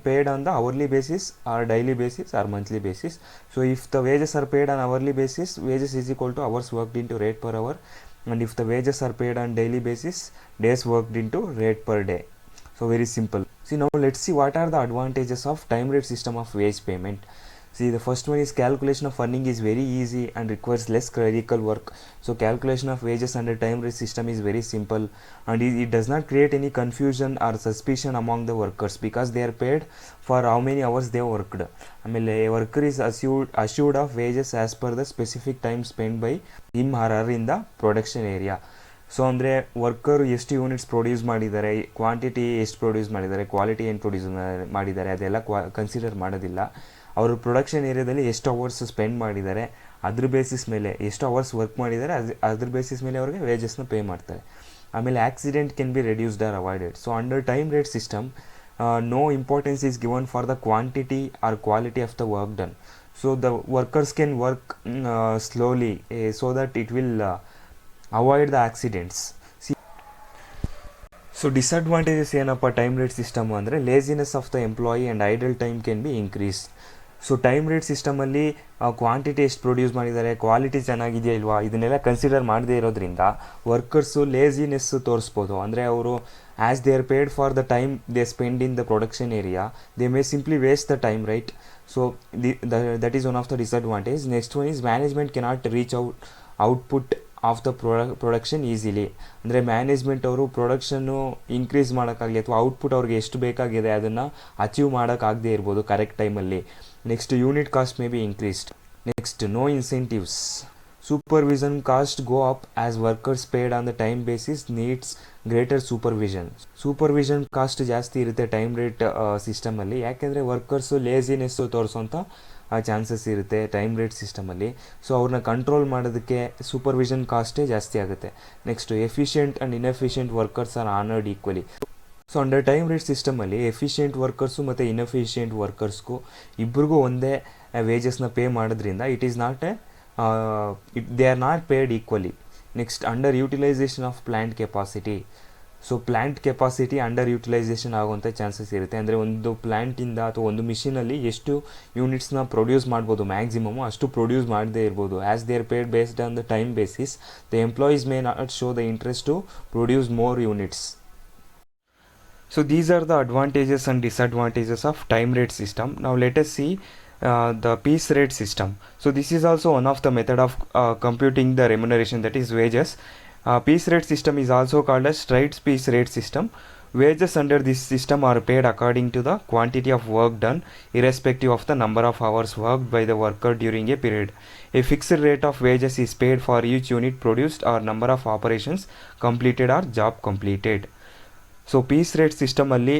paid on the hourly basis or daily basis or monthly basis. So if the wages are paid on hourly basis, wages is equal to hours worked into rate per hour. And if the wages are paid on daily basis, days worked into rate per day. So very simple. See, now let's see what are the advantages of time rate system of wage payment. See, the first one is calculation of earning is very easy and requires less clerical work. So calculation of wages under time rate system is very simple, and it does not create any confusion or suspicion among the workers because they are paid for how many hours they worked. ಆಮೇಲೆ a worker is assured of wages as per the specific time spent by him or her in the production area. So ಅಂದರೆ worker ಎಷ್ಟು units produce ಮಾಡಿದ್ದಾರೆ, quantity ಎಷ್ಟು produce ಮಾಡಿದ್ದಾರೆ, quality ಏನು produce ಮಾಡಿದ್ದಾರೆ ಅದೆಲ್ಲ consider ಮಾಡೋದಿಲ್ಲ. ಅವರು ಪ್ರೊಡಕ್ಷನ್ ಏರಿಯಾದಲ್ಲಿ ಎಷ್ಟು ಅವರ್ಸ್ ಸ್ಪೆಂಡ್ ಮಾಡಿದ್ದಾರೆ ಅದ್ರ ಬೇಸಿಸ್ ಮೇಲೆ, ಎಷ್ಟು ಅವರ್ಸ್ ವರ್ಕ್ ಮಾಡಿದ್ದಾರೆ ಅದ್ರ ಬೇಸಿಸ್ ಮೇಲೆ ಅವ್ರಿಗೆ ವೇಜಸ್ನ ಪೇ ಮಾಡ್ತಾರೆ. ಆಮೇಲೆ accident can be reduced or avoided. So under time rate system no importance is given for the quantity or quality of the work done. So the workers can work slowly so that it will avoid the accidents. So disadvantages ಏನಪ್ಪ time rate system ಅಂದರೆ laziness of the employee and idle time can be increase. So time rate ಸಿಸ್ಟಮಲ್ಲಿ quantity ಎಷ್ಟು produce ಮಾಡಿದ್ದಾರೆ, quality ಚೆನ್ನಾಗಿದೆಯಾ ಇಲ್ವಾ ಇದನ್ನೆಲ್ಲ consider ಮಾಡದೇ ಇರೋದ್ರಿಂದ ವರ್ಕರ್ಸು ಲೇಸಿನೆಸ್ಸು ತೋರಿಸ್ಬೋದು. ಅಂದರೆ ಅವರು as they are paid for the time they spend in the production area, they may simply waste the time, right? So that is one of the disadvantage. Next one is management cannot reach output of the production easily. ಅಂದರೆ management ಅವರು production increase ಮಾಡೋಕ್ಕಾಗಲಿ ಅಥವಾ output ಅವ್ರಿಗೆ ಎಷ್ಟು ಬೇಕಾಗಿದೆ ಅದನ್ನು achieve ಮಾಡೋಕ್ಕಾಗದೇ ಇರ್ಬೋದು correct ಟೈಮಲ್ಲಿ. Next unit cost may be increased. Next no incentives. Supervision cost go up as workers paid on the time basis needs greater supervision cost ಜಾಸ್ತಿ ಇರುತ್ತೆ ಟೈಮ್ ರೇಟ್ ಸಿಸ್ಟಮಲ್ಲಿ. ಯಾಕೆಂದರೆ ವರ್ಕರ್ಸು ಲೇಸಿನೆಸ್ಸು ತೋರಿಸೋಂಥ ಚಾನ್ಸಸ್ ಇರುತ್ತೆ time rate ಸಿಸ್ಟಮಲ್ಲಿ. So ಅವ್ರನ್ನ control ಮಾಡೋದಕ್ಕೆ supervision ಕಾಸ್ಟೇ ಜಾಸ್ತಿ ಆಗುತ್ತೆ. Next efficient and inefficient workers are honoured equally. So under time rate ಸಿಸ್ಟಮಲ್ಲಿ ಎಫಿಷಿಯೆಂಟ್ ವರ್ಕರ್ಸು ಮತ್ತು ಇನ್ಎಫಿಷಿಯೆಂಟ್ ವರ್ಕರ್ಸ್ಗೂ ಇಬ್ಬರಿಗೂ ಒಂದೇ ವೇಜಸ್ನ ಪೇ ಮಾಡೋದ್ರಿಂದ they are not paid equally. Next under utilisation of plant capacity. So plant capacity under utilisation ಆಗುವಂಥ chances ಇರುತ್ತೆ. ಅಂದರೆ ಒಂದು ಪ್ಲ್ಯಾಂಟಿಂದ ಅಥವಾ ಒಂದು ಮಿಷಿನಲ್ಲಿ ಎಷ್ಟು ಯೂನಿಟ್ಸ್ನ ಪ್ರೊಡ್ಯೂಸ್ ಮಾಡ್ಬೋದು ಮ್ಯಾಕ್ಸಿಮಮ್ ಅಷ್ಟು ಪ್ರೊಡ್ಯೂಸ್ ಮಾಡದೇ ಇರ್ಬೋದು. As they are paid based on the time basis the employees may not show the interest to produce more units. So these are the advantages and disadvantages of time rate system. Now let us see the piece rate system. So this is also one of the method of computing the remuneration, that is wages. Piece rate system is also called as straight piece rate system. Wages under this system are paid according to the quantity of work done, irrespective of the number of hours worked by the worker during a period. A fixed rate of wages is paid for each unit produced or number of operations completed or job completed. So piece rate ಸಿಸ್ಟಮಲ್ಲಿ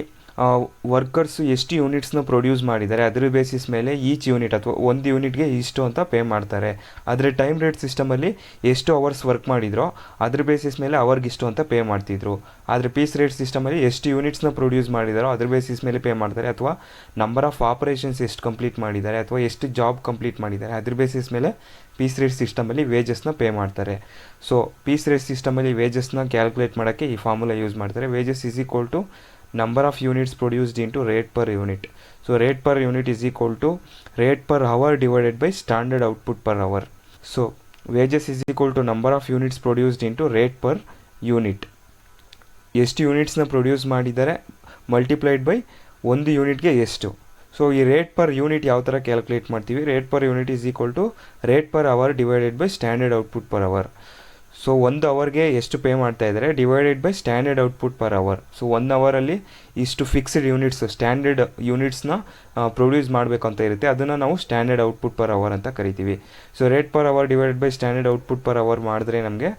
workers ಎಷ್ಟು ಯೂನಿಟ್ಸ್ನ produce ಮಾಡಿದ್ದಾರೆ ಅದರ basis ಮೇಲೆ each unit ಅಥವಾ ಒಂದು ಯೂನಿಟ್ಗೆ ಇಷ್ಟು ಅಂತ ಪೇ ಮಾಡ್ತಾರೆ. ಆದರೆ ಟೈಮ್ ರೇಟ್ ಸಿಸ್ಟಮಲ್ಲಿ ಎಷ್ಟು ಅವರ್ಸ್ ವರ್ಕ್ ಮಾಡಿದ್ರೋ ಅದ್ರ ಬೇಸಿಸ್ ಮೇಲೆ ಅವ್ರಿಗಿಷ್ಟು ಅಂತ ಪೇ ಮಾಡ್ತಿದ್ರು. ಆದರೆ ಪೀಸ್ ರೇಟ್ ಸಿಸ್ಟಮಲ್ಲಿ ಎಷ್ಟು ಯೂನಿಟ್ಸ್ನ ಪ್ರೊಡ್ಯೂಸ್ ಮಾಡಿದಾರೋ ಅದ್ರ ಬೇಸಿಸ್ ಮೇಲೆ ಪೇ ಮಾಡ್ತಾರೆ, ಅಥವಾ ನಂಬರ್ ಆಫ್ ಆಪರೇಷನ್ಸ್ ಎಷ್ಟು ಕಂಪ್ಲೀಟ್ ಮಾಡಿದ್ದಾರೆ ಅಥವಾ ಎಷ್ಟು ಜಾಬ್ ಕಂಪ್ಲೀಟ್ ಮಾಡಿದ್ದಾರೆ ಅದ್ರ ಬೇಸಿಸ್ ಮೇಲೆ ಪೀಸ್ ರೇಟ್ ಸಿಸ್ಟಮಲ್ಲಿ ವೇಜಸ್ನ ಪೇ ಮಾಡ್ತಾರೆ. ಸೊ ಪೀಸ್ ರೇಟ್ ಸಿಸ್ಟಮಲ್ಲಿ ವೇಜಸ್ನ ಕ್ಯಾಲ್ಕುಲೇಟ್ ಮಾಡೋಕ್ಕೆ ಈ ಫಾರ್ಮುಲಾ ಯೂಸ್ ಮಾಡ್ತಾರೆ. Wages is equal to number of units produced into rate per unit. So rate per unit is equal to rate per hour divided by standard output per hour. So wages is equal to number of units produced into rate per unit. ಎಷ್ಟು ಯೂನಿಟ್ಸ್ನ produce ಮಾಡಿದ್ದಾರೆ multiplied by ಒಂದು ಯೂನಿಟ್ಗೆ ಎಷ್ಟು. So ಈ rate per unit ಯಾವ ಥರ calculate ಮಾಡ್ತೀವಿ, rate per unit is equal to rate per hour divided by standard output per hour. So ಒಂದು ಅವರ್ಗೆ ಎಷ್ಟು ಪೇ ಮಾಡ್ತಾ ಇದ್ದಾರೆ divided by standard output per hour. So 1 ಅವರಲ್ಲಿ ಇಷ್ಟು ಫಿಕ್ಸ್ಡ್ ಯೂನಿಟ್ಸ್ ಸ್ಟ್ಯಾಂಡರ್ಡ್ ಯೂನಿಟ್ಸ್ನ ಪ್ರೊಡ್ಯೂಸ್ ಮಾಡಬೇಕು ಅಂತ ಇರುತ್ತೆ, ಅದನ್ನು ನಾವು ಸ್ಟ್ಯಾಂಡರ್ಡ್ ಔಟ್ಪುಟ್ ಪರ್ ಅವರ್ ಅಂತ ಕರಿತೀವಿ. So rate per hour divided by standard output per hour ಮಾಡಿದ್ರೆ ನಮಗೆ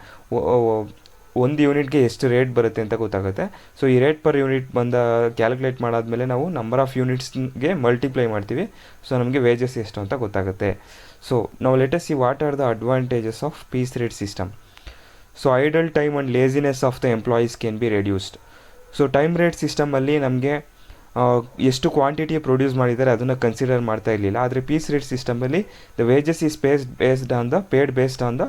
ಒಂದು ಯೂನಿಟ್ಗೆ ಎಷ್ಟು ರೇಟ್ ಬರುತ್ತೆ ಅಂತ ಗೊತ್ತಾಗುತ್ತೆ. ಸೊ ಈ ರೇಟ್ ಪರ್ ಯೂನಿಟ್ ಕ್ಯಾಲ್ಕುಲೇಟ್ ಮಾಡಾದ್ಮೇಲೆ ನಾವು ನಂಬರ್ ಆಫ್ ಯೂನಿಟ್ಸ್ಗೆ ಮಲ್ಟಿಪ್ಲೈ ಮಾಡ್ತೀವಿ. ಸೊ ನಮಗೆ ವೇಜಸ್ ಎಷ್ಟು ಅಂತ ಗೊತ್ತಾಗುತ್ತೆ. ಸೊ ನಾವು let us see what are the advantages of piece rate system. So idle time and laziness of the employees can be reduced. So time rate ಸಿಸ್ಟಮಲ್ಲಿ ನಮಗೆ ಎಷ್ಟು ಕ್ವಾಂಟಿಟಿ ಪ್ರೊಡ್ಯೂಸ್ ಮಾಡಿದ್ದಾರೆ ಅದನ್ನು ಕನ್ಸಿಡರ್ ಮಾಡ್ತಾ ಇರಲಿಲ್ಲ. ಆದರೆ ಪೀಸ್ ರೇಟ್ ಸಿಸ್ಟಮಲ್ಲಿ the wages is based on the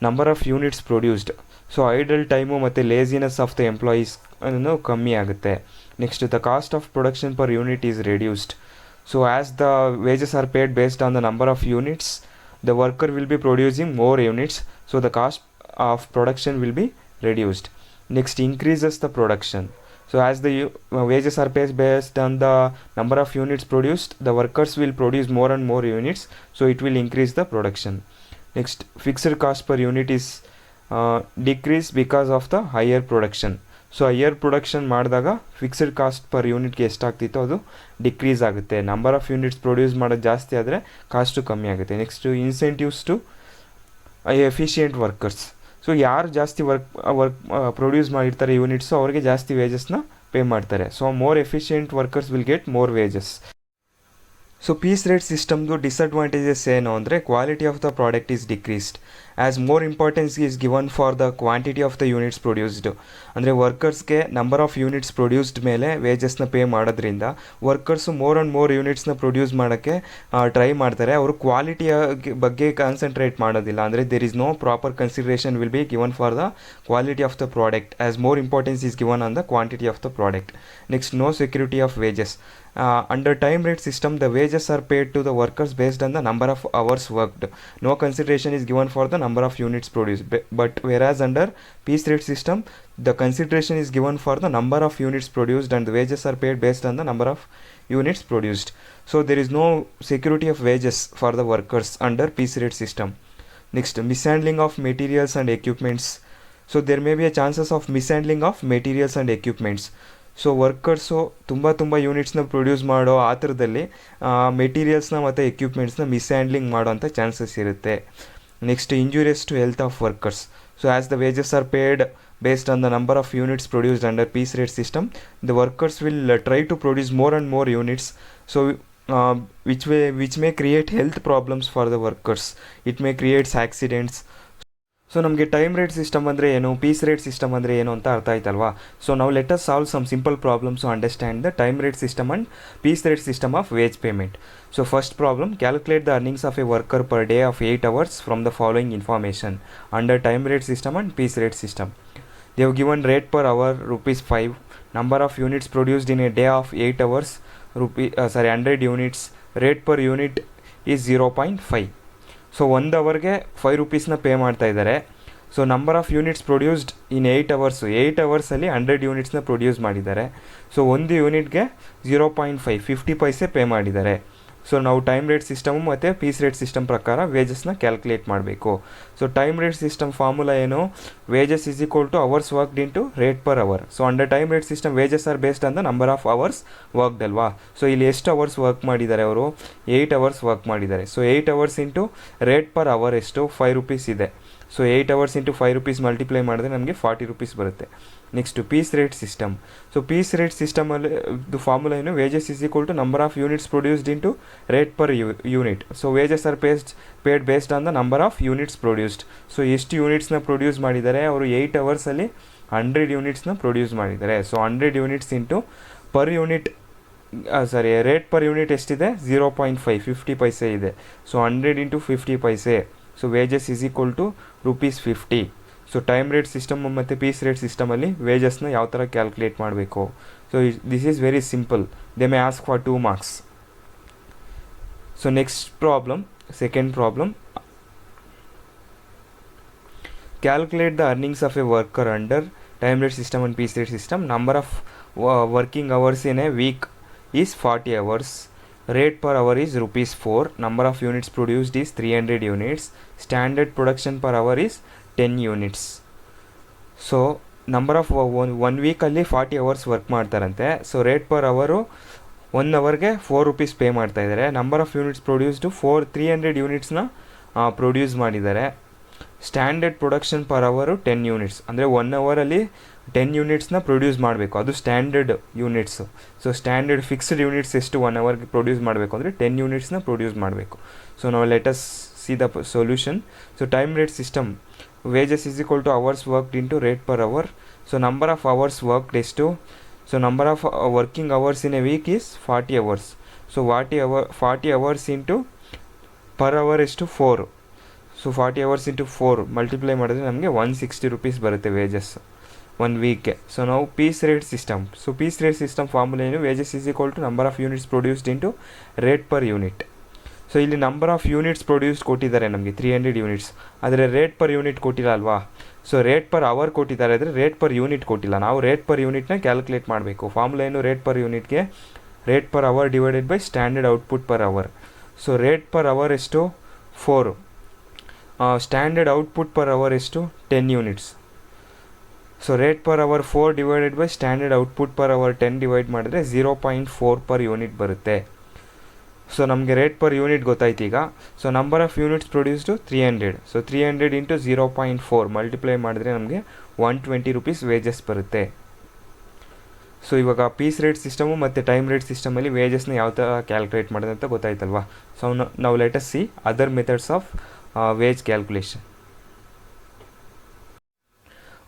number of units produced. So idle time ಮತ್ತು ಲೇಸಿನೆಸ್ ಆಫ್ ದ ಎಂಪ್ಲಾಯೀಸ್ ಅನ್ನೋ ಕಮ್ಮಿ ಆಗುತ್ತೆ. Next the cost of production per unit is reduced. So as the wages are paid based on the number of units, the worker will be producing more units, so the cost of production will be reduced. Next increases the production. So as the wages are paid based on the number of units produced, the workers will produce more and more units, so it will increase the production. Next, fixed cost per unit is decrease because of the higher production. So higher production ಮಾಡಿದಾಗ fixed cost per ಯೂನಿಟ್ಗೆ ಎಷ್ಟಾಗ್ತಿತ್ತು ಅದು decrease ಆಗುತ್ತೆ. Number of units produce ಮಾಡೋದು ಜಾಸ್ತಿ ಆದರೆ cost ಕಮ್ಮಿ ಆಗುತ್ತೆ. Next incentives to efficient workers. So ಯಾರು ಜಾಸ್ತಿ ವರ್ಕ್ ಪ್ರೊಡ್ಯೂಸ್ ಮಾಡಿರ್ತಾರೆ ಯೂನಿಟ್ಸು ಅವ್ರಿಗೆ ಜಾಸ್ತಿ ವೇಜಸ್ನ ಪೇ ಮಾಡ್ತಾರೆ. So more efficient workers will get more wages. So piece rate ಸಿಸ್ಟಮ್ದು ಡಿಸಡ್ವಾಂಟೇಜಸ್ ಏನು ಅಂದರೆ quality of the product is decreased as more importance is given for the quantity of the units produced. ಅಂದರೆ ವರ್ಕರ್ಸ್ಗೆ number of units produced ಮೇಲೆ ವೇಜಸ್ನ pay ಮಾಡೋದ್ರಿಂದ workers more and more ಯೂನಿಟ್ಸ್ನ produce ಮಾಡೋಕ್ಕೆ ಟ್ರೈ ಮಾಡ್ತಾರೆ. ಅವರು ಕ್ವಾಲಿಟಿಯ ಬಗ್ಗೆ ಕಾನ್ಸಂಟ್ರೇಟ್ ಮಾಡೋದಿಲ್ಲ. ಅಂದರೆ there is no proper consideration will be given for the quality of the product as more importance is given on the quantity of the product. Next, no security of wages. Under time rate system, the wages are paid to the workers based on the number of hours worked. No consideration is given for the number of units produced. But whereas under piece rate system, the consideration is given for the number of units produced and the wages are paid based on the number of units produced. So there is no security of wages for the workers under piece rate system. Next, mishandling of materials and equipments. So there may be a chances of mishandling of materials and equipments. So workers ತುಂಬ ಯೂನಿಟ್ಸ್ನ produce ಮಾಡೋ ಆ ಥರದಲ್ಲಿ ಮೆಟೀರಿಯಲ್ಸ್ನ ಮತ್ತು ಎಕ್ವಿಪ್ಮೆಂಟ್ಸ್ನ ಮಿಸ್ಹ್ಯಾಂಡ್ಲಿಂಗ್ ಮಾಡೋ ಅಂಥ chances ಇರುತ್ತೆ. Next, injurious to health of workers. So as the wages are paid based on the number of units produced under piece rate system, the workers will try to produce more and more units, so which may create health problems for the workers. It may create accidents. So ನಮಗೆ time rate system ಅಂದರೆ ಏನು, piece rate system ಅಂದರೆ ಏನು ಅಂತ ಅರ್ಥ ಆಯ್ತಲ್ವಾ. So ನಾವು let us solve some simple problems to understand the time rate system and piece rate system of wage payment. So first problem, calculate the earnings of a worker per day of 8 hours from the following information under time rate system and piece rate system. They have given rate per hour ₹5, number of units produced in a day of 8 hours 100 units, rate per unit is 0.5. So 1 ಅವರ್ಗೆ ₹5ನ pay ಮಾಡ್ತಾ ಇದ್ದಾರೆ. So number of units produced in 8 hours, 8 ಅವರ್ಸಲ್ಲಿ 100 ಯೂನಿಟ್ಸ್ನ produce ಮಾಡಿದ್ದಾರೆ. So ಒಂದು ಯೂನಿಟ್ಗೆ 0.5 50 paise pay ಮಾಡಿದ್ದಾರೆ. ಸೊ ನಾವು ಟೈಮ್ ರೇಟ್ ಸಿಸ್ಟಮು ಮತ್ತು ಪೀಸ್ ರೇಟ್ ಸಿಸ್ಟಮ್ ಪ್ರಕಾರ ವೇಜಸ್ನ ಕ್ಯಾಲ್ಕುಲೇಟ್ ಮಾಡಬೇಕು. So time rate system formula ಏನು, wages is equal to hours worked into rate per hour. So under time rate system wages are based on the number of hours worked ಅಲ್ವಾ. So ಇಲ್ಲಿ ಎಷ್ಟು hours work ಮಾಡಿದ್ದಾರೆ ಅವರು, 8 hours work ಮಾಡಿದ್ದಾರೆ. So 8 hours into rate per hour ಎಷ್ಟು, ₹5 ಇದೆ. So 8 hours into ₹5 multiply ಮಾಡಿದ್ರೆ ನಮಗೆ ₹40 ಬರುತ್ತೆ. Next piece rate system. So piece rate ಸಿಸ್ಟಮಲ್ಲಿ ಇದು ಫಾರ್ಮುಲಾ ಏನು, wages is equal to number of units produced into rate per unit. So wages are paid based on the number of units produced. So ಎಷ್ಟು ಯೂನಿಟ್ಸ್ನ produce ಮಾಡಿದ್ದಾರೆ, ಅವರು 8 ಅವರ್ಸಲ್ಲಿ 100 ಯೂನಿಟ್ಸ್ನ produce ಮಾಡಿದ್ದಾರೆ. So 100 units into per unit rate per unit ಎಷ್ಟಿದೆ, 0.5 50 ಪೈಸೆ ಇದೆ. So 100 into 50 paise. So wages is equal to ₹50. So time rate system ಮತ್ತು ಪೀಸ್ ರೇಟ್ ಸಿಸ್ಟಮಲ್ಲಿ ವೇಜಸ್ನ ಯಾವ ಥರ ಕ್ಯಾಲ್ಕುಲೇಟ್ ಮಾಡಬೇಕು. So this is very simple. They may ask for 2 marks. So next problem, second problem, calculate the earnings of a worker under time rate system and piece rate system. Number of working hours in a week is 40 hours. Rate per hour is ₹4. Number of units produced is 300 units. Standard production per hour is 10 units. So number of one week ಅಲ್ಲಿ 40 hours work ಮಾಡ್ತಾರಂತೆ. So rate per ಅವರು 1 ಅವರ್ಗೆ ₹4 pay ಮಾಡ್ತಾ ಇದ್ದಾರೆ. Number of units produced 300 ಯೂನಿಟ್ಸ್ನ produce ಮಾಡಿದ್ದಾರೆ. Standard production per ಅವರು 10 units, ಅಂದರೆ 1 ಅವರಲ್ಲಿ 10 ಯೂನಿಟ್ಸ್ನ ಪ್ರೊಡ್ಯೂಸ್ ಮಾಡಬೇಕು, ಅದು standard units. So standard fixed units ಎಷ್ಟು 1 ಅವರ್ಗೆ ಪ್ರೊಡ್ಯೂಸ್ ಮಾಡಬೇಕು ಅಂದರೆ 10 ಯೂನಿಟ್ಸ್ನ ಪ್ರೊಡ್ಯೂಸ್ ಮಾಡಬೇಕು. ಸೊ ನಾವು let us see the solution. So time rate system, wages is equal to hours worked into rate per hour. So number of hours worked ಎಷ್ಟು, so number of working hours in a week is 40 hours. So 40 hours into per hour ಎಷ್ಟು 4. So 40 hours into 4 multiply ಮಾಡಿದ್ರೆ ನಮಗೆ ₹160 ಬರುತ್ತೆ wages 1 ವೀಕ್ಗೆ. So ನಾವು piece rate system. So piece rate system formula ಏನು, wages is equal to number of units produced into rate per unit. So ಇಲ್ಲಿ number of units produced ಕೊಟ್ಟಿದ್ದಾರೆ ನಮಗೆ 300 units, ಆದರೆ ರೇಟ್ ಪರ್ ಯೂನಿಟ್ ಕೊಟ್ಟಿಲ್ಲ ಅಲ್ವಾ. So rate per hour ಕೊಟ್ಟಿದ್ದಾರೆ, ಆದರೆ rate per unit ಕೊಟ್ಟಿಲ್ಲ. ನಾವು ರೇಟ್ ಪರ್ ಯೂನಿಟ್ನ ಕ್ಯಾಲ್ಕುಲೇಟ್ ಮಾಡಬೇಕು. ಫಾರ್ಮುಲಾ ಏನು, ರೇಟ್ ಪರ್ ಯೂನಿಟ್ಗೆ rate per hour divided by standard output per hour. So rate per hour ಎಷ್ಟು 4, ಸ್ಟ್ಯಾಂಡರ್ಡ್ ಔಟ್ಪುಟ್ ಪರ್ ಅವರ್ ಎಷ್ಟು 10 units. So rate per hour 4 divided by standard output per hour 10 divide ಮಾಡಿದ್ರೆ 0.4 per unit ಬರುತ್ತೆ. So ನಮಗೆ rate per unit ಗೊತ್ತಾಯ್ತು ಈಗ. So number of units produced 300. So 300 into 0.4 multiply ಮಾಡಿದ್ರೆ ನಮಗೆ ₹120 wages ಬರುತ್ತೆ. So ಇವಾಗ ಪೀಸ್ ರೇಟ್ ಸಿಸ್ಟಮು ಮತ್ತು ಟೈಮ್ ರೇಟ್ ಸಿಸ್ಟಮಲ್ಲಿ ವೇಜಸ್ನ ಯಾವ ಥರ ಕ್ಯಾಲ್ಕುಲೇಟ್ ಮಾಡೋದು ಅಂತ ಗೊತ್ತಾಯ್ತಲ್ವಾ. ಸೊ ನಾವು let us C other methods of wage calculation.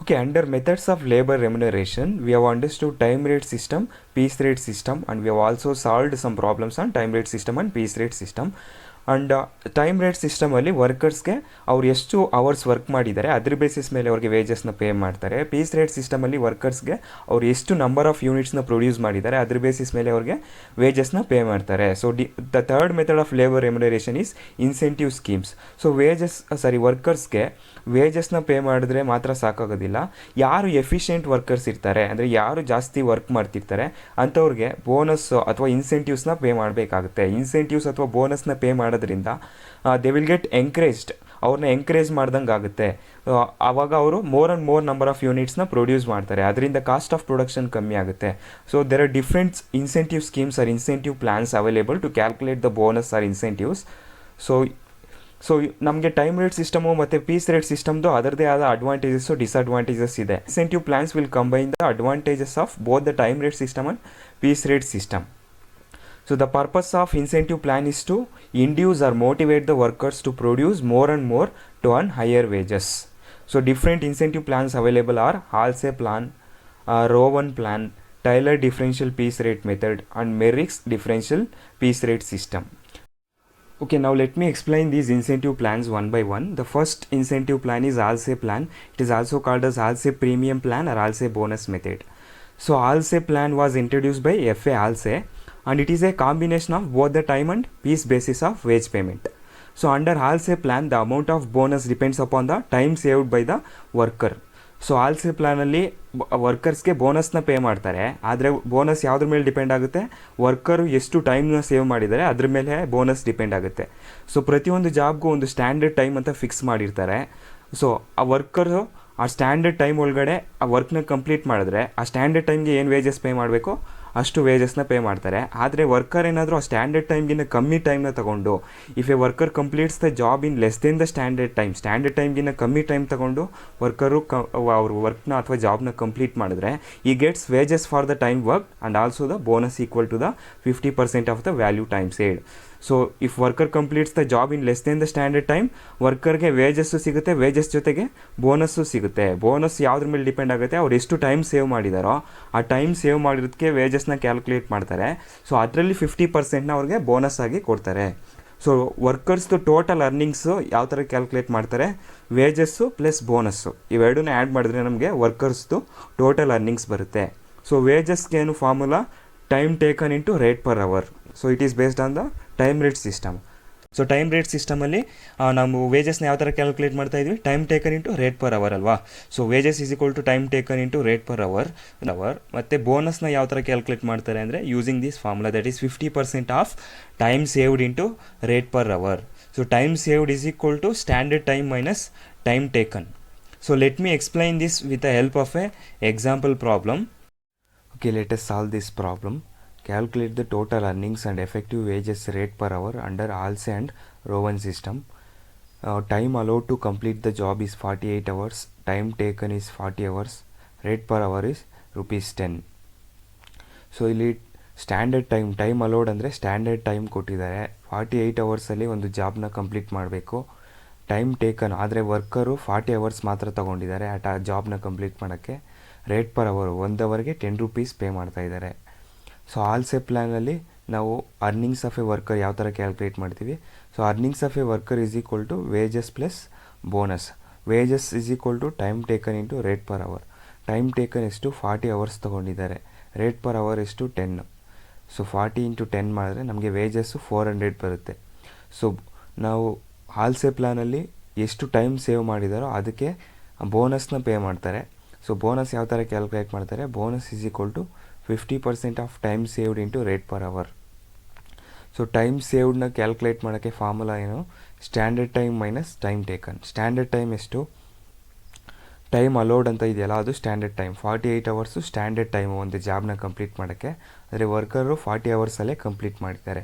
Okay, under methods of labor remuneration, we have understood time rate system, piece rate system, and we have also solved some problems on time rate system and piece rate system. And time rate ಸಿಸ್ಟಮಲ್ಲಿ ವರ್ಕರ್ಸ್ಗೆ ಅವ್ರು ಎಷ್ಟು hours work ಮಾಡಿದ್ದಾರೆ ಅದ್ರ basis ಮೇಲೆ ಅವ್ರಿಗೆ ವೇಜಸ್ನ pay ಮಾಡ್ತಾರೆ. ಪೀಸ್ ರೇಟ್ ಸಿಸ್ಟಮಲ್ಲಿ ವರ್ಕರ್ಸ್ಗೆ ಅವ್ರು ಎಷ್ಟು ನಂಬರ್ ಆಫ್ ಯೂನಿಟ್ಸ್ನ ಪ್ರೊಡ್ಯೂಸ್ ಮಾಡಿದ್ದಾರೆ ಅದ್ರ ಬೇಸಿಸ್ ಮೇಲೆ ಅವ್ರಿಗೆ ವೇಜಸ್ನ ಪೇ ಮಾಡ್ತಾರೆ. So the third method of labour remuneration is incentive schemes. So ವರ್ಕರ್ಸ್ಗೆ ವೇಜಸ್ನ ಪೇ ಮಾಡಿದ್ರೆ ಮಾತ್ರ ಸಾಕಾಗೋದಿಲ್ಲ. ಯಾರು ಎಫಿಷಿಯೆಂಟ್ ವರ್ಕರ್ಸ್ ಇರ್ತಾರೆ, ಅಂದರೆ ಯಾರು ಜಾಸ್ತಿ ವರ್ಕ್ ಮಾಡ್ತಿರ್ತಾರೆ ಅಂಥವ್ರಿಗೆ ಬೋನಸ್ ಅಥವಾ ಇನ್ಸೆಂಟಿವ್ಸ್ನ ಪೇ ಮಾಡಬೇಕಾಗುತ್ತೆ. ಇನ್ಸೆಂಟಿವ್ಸ್ ಅಥವಾ ಬೋನಸ್ನ ಪೇ ಮಾಡೋದ್ರಿಂದ ದೇ ವಿಲ್ ಗೆಟ್ ಎಂಕರೇಜ್ಡ್, ಅವ್ರನ್ನ ಎಂಕರೇಜ್ ಮಾಡ್ದಂಗೆ ಆಗುತ್ತೆ. ಆವಾಗ ಅವರು more and more number of ಯೂನಿಟ್ಸ್ನ ಪ್ರೊಡ್ಯೂಸ್ ಮಾಡ್ತಾರೆ, ಅದರಿಂದ ಕಾಸ್ಟ್ ಆಫ್ ಪ್ರೊಡಕ್ಷನ್ ಕಮ್ಮಿ ಆಗುತ್ತೆ. So there are different incentive schemes or incentive plans available to calculate the bonus or incentives. So ನಮಗೆ ಟೈಮ್ ರೇಟ್ ಸಿಸ್ಟಮು ಮತ್ತು ಪೀಸ್ ರೇಟ್ ಸಿಸ್ಟಮ್ದು ಅದರದೇ ಆದ ಅಡ್ವಾಂಟೇಜಸ್ಸು ಡಿಸ್ಅಡ್ವಾಂಟೇಜಸ್ ಇದೆ. Incentive plans will combine the advantages of both the time rate system and piece rate system. So the purpose of incentive plan is to induce or motivate the workers to produce more and more to earn higher wages. So different incentive plans available are Halsey plan, Rowan plan, Taylor differential piece rate method, and Merrick's differential piece rate system. Okay, now let me explain these incentive plans one by one. The first incentive plan is Halsey plan. It is also called as Halsey premium plan or Halsey bonus method. So Halsey plan was introduced by F.A. Halsey, and it is a combination of both the time and piece basis of wage payment. So under Halsey plan, the amount of bonus depends upon the time saved by the worker. So Halsey ಪ್ಲಾನಲ್ಲಿ ವರ್ಕರ್ಸ್ಗೆ ಬೋನಸ್ನ pay ಮಾಡ್ತಾರೆ, ಆದರೆ bonus ಯಾವುದ್ರ ಮೇಲೆ depend ಆಗುತ್ತೆ, worker ಎಷ್ಟು ಟೈಮ್ನ save ಮಾಡಿದ್ದಾರೆ ಅದ್ರ ಮೇಲೆ ಬೋನಸ್ ಡಿಪೆಂಡ್ ಆಗುತ್ತೆ. ಸೊ ಪ್ರತಿಯೊಂದು ಜಾಬ್ಗೂ ಒಂದು ಸ್ಟ್ಯಾಂಡರ್ಡ್ ಟೈಮ್ ಅಂತ ಫಿಕ್ಸ್ ಮಾಡಿರ್ತಾರೆ. ಸೊ ಆ ವರ್ಕರು ಆ ಸ್ಟ್ಯಾಂಡರ್ಡ್ ಟೈಮ್ ಒಳಗಡೆ ಆ ವರ್ಕ್ನ ಕಂಪ್ಲೀಟ್ ಮಾಡಿದ್ರೆ ಆ ಸ್ಟ್ಯಾಂಡರ್ಡ್ ಟೈಮ್ಗೆ ಏನು ವೇಜಸ್ ಪೇ ಮಾಡಬೇಕು ಅಷ್ಟು ವೇಜಸ್ನ ಪೇ ಮಾಡ್ತಾರೆ. ಆದರೆ ವರ್ಕರ್ ಏನಾದರೂ ಆ ಸ್ಟ್ಯಾಂಡರ್ಡ್ ಟೈಮ್ಗಿಂತ ಕಮ್ಮಿ ಟೈಮ್ನ ತೊಗೊಂಡು, if a worker completes the job in less than the standard ಟೈಮ್ಗಿಂತ ಕಮ್ಮಿ ಟೈಮ್ ತೊಗೊಂಡು ವರ್ಕರು ಅವ್ರ ವರ್ಕ್ನ ಅಥವಾ ಜಾಬ್ನ ಕಂಪ್ಲೀಟ್ ಮಾಡಿದ್ರೆ he gets wages for the time work and also the bonus equal to the 50% of the value time saved. So if worker completes the job in less than the standard time, ವರ್ಕರ್ಗೆ wages ಸಿಗುತ್ತೆ, wages ಜೊತೆಗೆ bonus ಸಿಗುತ್ತೆ. Bonus ಯಾವುದ್ರ ಮೇಲೆ depend ಆಗುತ್ತೆ, ಅವ್ರು ಎಷ್ಟು time save ಮಾಡಿದಾರೋ ಆ ಟೈಮ್ ಸೇವ್ ಮಾಡಿರೋದಕ್ಕೆ ವೇಜಸ್ನ ಕ್ಯಾಲ್ಕುಲೇಟ್ ಮಾಡ್ತಾರೆ. ಸೊ ಅದರಲ್ಲಿ 50%ನ ಅವ್ರಿಗೆ ಬೋನಸ್ ಆಗಿ ಕೊಡ್ತಾರೆ. ಸೊ ವರ್ಕರ್ಸ್ದು ಟೋಟಲ್ ಅರ್ನಿಂಗ್ಸು ಯಾವ ಥರ ಕ್ಯಾಲ್ಕುಲೇಟ್ ಮಾಡ್ತಾರೆ, ವೇಜಸ್ಸು ಪ್ಲಸ್ ಬೋನಸ್ಸು ಇವೆರಡನ್ನ ಆ್ಯಡ್ ಮಾಡಿದ್ರೆ ನಮಗೆ ವರ್ಕರ್ಸ್ದು ಟೋಟಲ್ ಅರ್ನಿಂಗ್ಸ್ ಬರುತ್ತೆ. ಸೊ ವೇಜಸ್ಗೆ ಏನು formula, time taken into rate per hour. So it is based on the time rate system. So time rate ಸಿಸ್ಟಮಲ್ಲಿ ನಾವು ವೇಜಸ್ನ ಯಾವ ಥರ ಕ್ಯಾಲ್ಕುಲೇಟ್ ಮಾಡ್ತಾ ಇದ್ವಿ, time taken into rate per hour ಅಲ್ವಾ. So wages is equal to time taken into rate per hour. ಮತ್ತು ಬೋನಸ್ನ ಯಾವ ಥರ ಕ್ಯಾಲ್ಕುಲೇಟ್ ಮಾಡ್ತಾರೆ ಅಂದರೆ using this formula, that is 50% of time saved into rate per hour. So time saved is equal to standard time minus time taken. So let me explain this with the help of a example problem. Okay, let us solve this problem. Calculate the total earnings and effective wages rate per hour under Halse and Rowan system. Time allowed to complete the job is 48 hours. Time taken is 40 hours. Rate per hour is ₹10. So ಇಲ್ಲಿ standard time allowed ಅಂದರೆ standard time ಕೊಟ್ಟಿದ್ದಾರೆ. 48 ಅವರ್ಸಲ್ಲಿ ಒಂದು ಜಾಬ್ನ complete ಮಾಡಬೇಕು. Time taken ಆದರೆ worker 40 hours ಮಾತ್ರ ತೊಗೊಂಡಿದ್ದಾರೆ ಆ ಜಾಬ್ನ complete ಮಾಡೋಕ್ಕೆ. ರೇಟ್ ಪರ್ ಅವರು 1 ಅವರ್ಗೆ ₹10 ಪೇ ಮಾಡ್ತಾ ಇದ್ದಾರೆ. ಸೊ ಆಲ್ಸೆ ಪ್ಲ್ಯಾನಲ್ಲಿ ನಾವು ಅರ್ನಿಂಗ್ಸ್ ಆಫ್ ಎ ವರ್ಕರ್ ಯಾವ ಥರ ಕ್ಯಾಲ್ಕುಲೇಟ್ ಮಾಡ್ತೀವಿ. So earnings of a worker is equal to wages plus bonus. Wages is equal to time taken into rate per hour. Time taken ಎಷ್ಟು 40 hours ತೊಗೊಂಡಿದ್ದಾರೆ. Rate per hour ಎಷ್ಟು 10. So 40 into 10 ಮಾಡಿದ್ರೆ ನಮಗೆ wages 400 ಬರುತ್ತೆ. So ನಾವು ಆಲ್ಸೆ ಪ್ಲ್ಯಾನಲ್ಲಿ ಎಷ್ಟು time save ಮಾಡಿದಾರೋ ಅದಕ್ಕೆ ಬೋನಸ್ನ ಪೇ ಮಾಡ್ತಾರೆ. ಸೊ ಬೋನಸ್ ಯಾವ ಥರ ಕ್ಯಾಲ್ಕುಲೇಟ್ ಮಾಡ್ತಾರೆ, bonus is equal to 50% of time saved into rate per hour. So time ಸೇವ್ಡ್ನ ಕ್ಯಾಲ್ಕುಲೇಟ್ ಮಾಡೋಕ್ಕೆ ಫಾರ್ಮುಲಾ ಏನು, standard time minus time taken. Standard time ಎಷ್ಟು, ಟೈಮ್ ಅಲೋಡ್ ಅಂತ ಇದೆಯಲ್ಲ ಅದು standard time. 48 hours standard time ಒಂದು ಜಾಬ್ನ ಕಂಪ್ಲೀಟ್ ಮಾಡೋಕ್ಕೆ. ಆದರೆ ವರ್ಕರು 40 ಅವರ್ಸಲ್ಲೇ ಕಂಪ್ಲೀಟ್ ಮಾಡ್ತಾರೆ.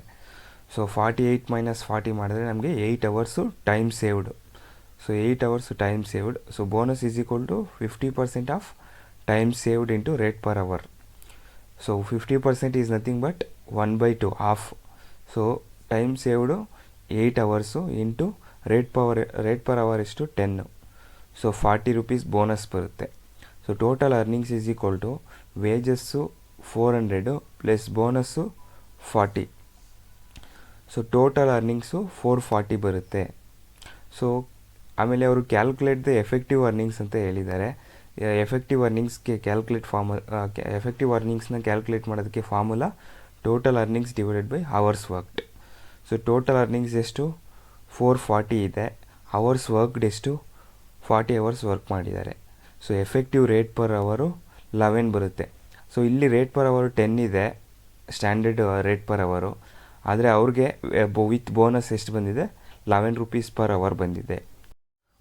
ಸೊ 48 ಮೈನಸ್ 40 ಮಾಡಿದ್ರೆ ನಮಗೆ 8 hours time saved. So 8 hours time saved. So bonus is equal to 50% of time saved into rate per hour. So 50% is nothing but 1/2 half. So time saved 8 hours into rate per hour ಎಷ್ಟು 10. So ₹40 bonus ಬರುತ್ತೆ. So total earnings is equal to wages 400 plus bonus 40. So total earnings 440 ಬರುತ್ತೆ. So ಆಮೇಲೆ ಅವರು calculate the effective earnings ಅಂತ ಹೇಳಿದ್ದಾರೆ. Effective ಅರ್ನಿಂಗ್ಸ್ಗೆ effective ಅರ್ನಿಂಗ್ಸ್ನ calculate ಮಾಡೋದಕ್ಕೆ formula total earnings divided by hours worked. So total earnings ಎಷ್ಟು 440 ಇದೆ. Hours worked ಎಷ್ಟು 40 hours work ಮಾಡಿದ್ದಾರೆ. ಸೊ ಎಫೆಕ್ಟಿವ್ ರೇಟ್ ಪರ್ ಅವರು 11 ಬರುತ್ತೆ. ಸೊ ಇಲ್ಲಿ ರೇಟ್ ಪರ್ ಅವರು 10 ಇದೆ ಸ್ಟ್ಯಾಂಡರ್ಡ್ ರೇಟ್ ಪರ್ ಅವರು. ಆದರೆ ಅವ್ರಿಗೆ ವಿತ್ ಬೋನಸ್ ಎಷ್ಟು ಬಂದಿದೆ, ₹11 ಪರ್ ಅವರ್ ಬಂದಿದೆ.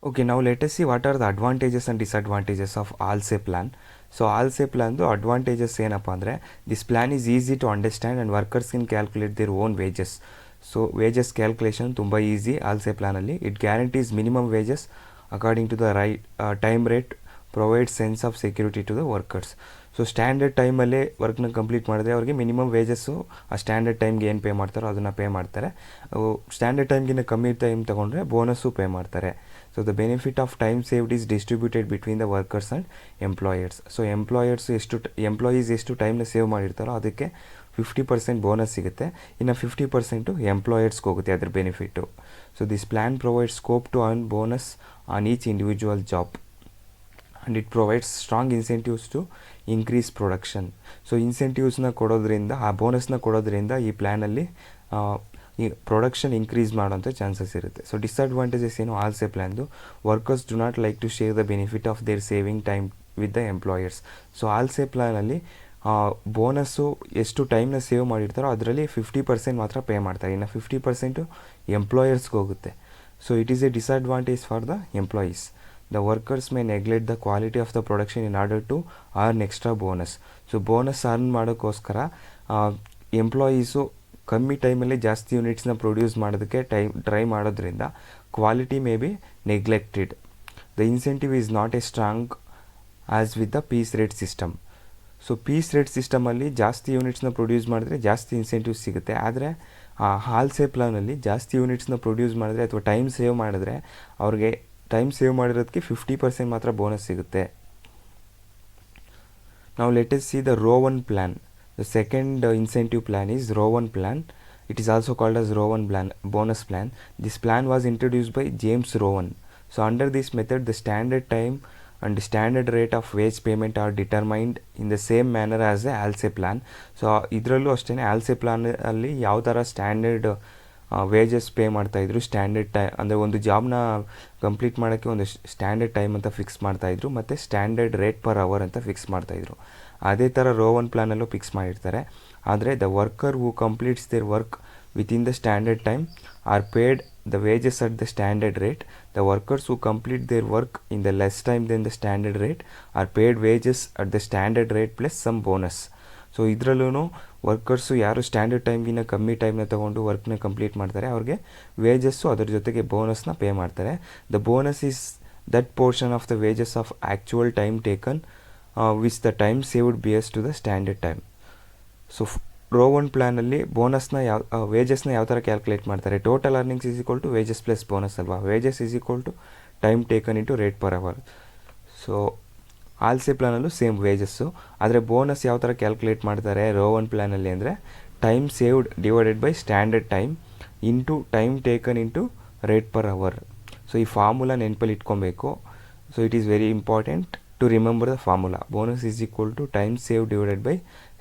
ಓಕೆ, ನಾವು let us see what are the advantages and disadvantages of Halsey plan. So Halsey ಪ್ಲ್ಯಾನ್ದು ಅಡ್ವಾಂಟೇಜಸ್ ಏನಪ್ಪ ಅಂದರೆ, this plan is easy to understand and workers can calculate their own wages. So wages calculation ತುಂಬ easy Halsey ಪ್ಲ್ಯಾನಲ್ಲಿ. It guarantees minimum wages according to the time rate, provide sense of security to the workers. So standard ಟೈಮಲ್ಲೇ ವರ್ಕ್ನ complete ಮಾಡಿದ್ರೆ ಅವ್ರಿಗೆ minimum wages ಆ standard ಟೈಮ್ಗೆ ಏನು pay ಮಾಡ್ತಾರೋ ಅದನ್ನು ಪೇ ಮಾಡ್ತಾರೆ. ಸ್ಟ್ಯಾಂಡರ್ಡ್ ಟೈಮ್ಗಿಂತ ಕಮ್ಮಿ ಟೈಮ್ ತೊಗೊಂಡ್ರೆ ಬೋನಸ್ಸು ಪೇ ಮಾಡ್ತಾರೆ. So the benefit of time saved is distributed between the workers and employers. So employees ಎಷ್ಟು ಟೈಮ್ನ ಸೇವ್ ಮಾಡಿರ್ತಾರೋ ಅದಕ್ಕೆ 50% ಬೋನಸ್ ಸಿಗುತ್ತೆ. ಇನ್ನು 50% ಎಂಪ್ಲಾಯರ್ಸ್ಗೆ ಹೋಗುತ್ತೆ ಅದ್ರ benefit. So this plan provides scope to earn bonus on each individual job and it provides strong incentives to increase production. So ಇನ್ಸೆಂಟಿವ್ಸ್ನ ಕೊಡೋದ್ರಿಂದ, ಆ ಬೋನಸ್ನ ಕೊಡೋದ್ರಿಂದ ಈ ಪ್ಲ್ಯಾನಲ್ಲಿ ಈ ಪ್ರೊಡಕ್ಷನ್ ಇನ್ಕ್ರೀಸ್ ಮಾಡೋಂಥ ಚಾನ್ಸಸ್ ಇರುತ್ತೆ. ಸೊ ಡಿಸ್ಅಡ್ವಾಂಟೇಜಸ್ ಏನು ಆಲ್ಸೆ ಪ್ಲ್ಯಾನ್ದು, workers do not like to share the benefit of their saving time with the employers. So Halsey ಪ್ಲ್ಯಾನಲ್ಲಿ ಬೋನಸ್ಸು ಎಷ್ಟು ಟೈಮ್ನ ಸೇವ್ ಮಾಡಿರ್ತಾರೋ ಅದರಲ್ಲಿ 50% ಮಾತ್ರ ಪೇ ಮಾಡ್ತಾರೆ. ಇನ್ನು 50% ಎಂಪ್ಲಾಯರ್ಸ್ಗೆ ಹೋಗುತ್ತೆ. So it is A disadvantage for the employees. the workers may neglect the quality of the production in order to earn extra bonus. So bonus earn ಮಾಡೋಕ್ಕೋಸ್ಕರ ಎಂಪ್ಲಾಯೀಸು ಕಮ್ಮಿ ಟೈಮಲ್ಲಿ ಜಾಸ್ತಿ ಯೂನಿಟ್ಸ್ನ ಪ್ರೊಡ್ಯೂಸ್ ಮಾಡೋದಕ್ಕೆ ಟ್ರೈ ಮಾಡೋದ್ರಿಂದ quality may be neglected. The incentive is not a strong as with the piece rate system. So piece rate ಸಿಸ್ಟಮಲ್ಲಿ ಜಾಸ್ತಿ ಯೂನಿಟ್ಸ್ನ ಪ್ರೊಡ್ಯೂಸ್ ಮಾಡಿದ್ರೆ ಜಾಸ್ತಿ ಇನ್ಸೆಂಟಿವ್ ಸಿಗುತ್ತೆ. ಆದರೆ ಹಾಲ್ಸೆ ಪ್ಲಾನಲ್ಲಿ ಜಾಸ್ತಿ ಯೂನಿಟ್ಸ್ನ ಪ್ರೊಡ್ಯೂಸ್ ಮಾಡಿದ್ರೆ ಅಥವಾ ಟೈಮ್ ಸೇವ್ ಮಾಡಿದ್ರೆ ಅವ್ರಿಗೆ ಟೈಮ್ ಸೇವ್ ಮಾಡಿರೋದಕ್ಕೆ 50% ಮಾತ್ರ ಬೋನಸ್ ಸಿಗುತ್ತೆ. Now let us see the row 1 plan. The second incentive plan is row 1 plan. It is also called as row 1 plan, bonus plan. This plan was introduced by James Rowan. So under this method, the standard time and the standard rate of wage payment are determined in the same manner as the ALSE plan. So ಇದರಲ್ಲೂ ಅಷ್ಟೇ ALSE plan ಅಲ್ಲಿ ಯಾವ ಥರ standard wages pay ಮಾಡ್ತಾಯಿದ್ರು, standard time ಅಂದರೆ ಒಂದು ಜಾಬ್ನ complete ಮಾಡೋಕ್ಕೆ ಒಂದು ಸ್ಟ್ಯಾಂಡರ್ಡ್ ಟೈಮ್ ಅಂತ ಫಿಕ್ಸ್ ಮಾಡ್ತಾಯಿದ್ರು ಮತ್ತು ಸ್ಟ್ಯಾಂಡರ್ಡ್ ರೇಟ್ ಪರ್ ಅವರ್ ಅಂತ ಫಿಕ್ಸ್ ಮಾಡ್ತಾಯಿದ್ರು. ಅದೇ ಥರ ರೋ 1 ಪ್ಲಾನಲ್ಲೂ ಫಿಕ್ಸ್ ಮಾಡಿರ್ತಾರೆ. ಆದರೆ the worker who completes their work within the standard time are paid the wages at the standard rate. The workers who complete their work in the less time then the standard rate are paid wages at the standard rate plus some bonus. So ಇದರಲ್ಲೂ workers ಯಾರು standard ಟೈಮ್ಗಿನ್ನ ಕಮ್ಮಿ ಟೈಮ್ನ ತೊಗೊಂಡು ವರ್ಕ್ನ complete ಮಾಡ್ತಾರೆ ಅವ್ರಿಗೆ wages ಅದ್ರ ಜೊತೆಗೆ ಬೋನಸ್ನ ಪೇ ಮಾಡ್ತಾರೆ. The bonus is that portion of the wages of actual time taken which the time saved bears to the standard time. So Rowan 1 ಪ್ಲ್ಯಾನಲ್ಲಿ ಬೋನಸ್ನ ವೇಜಸ್ನ ಯಾವ ಥರ ಕ್ಯಾಲ್ಕುಲೇಟ್ ಮಾಡ್ತಾರೆ? Total earnings is equal to wages plus bonus ಅಲ್ವಾ? Wages is equal to time taken into rate per hour. So Halsey ಪ್ಲಾನಲ್ಲೂ same wages. ಆದರೆ bonus ಯಾವ ಥರ ಕ್ಯಾಲ್ಕುಲೇಟ್ ಮಾಡ್ತಾರೆ ರೋ 1 ಪ್ಲ್ಯಾನಲ್ಲಿ ಅಂದರೆ time saved divided by standard time into time taken into rate per hour. So ಈ formula ನೆನಪಲ್ಲಿ ಇಟ್ಕೊಬೇಕು. So it is very important to remember the formula. Bonus is equal to time save divided by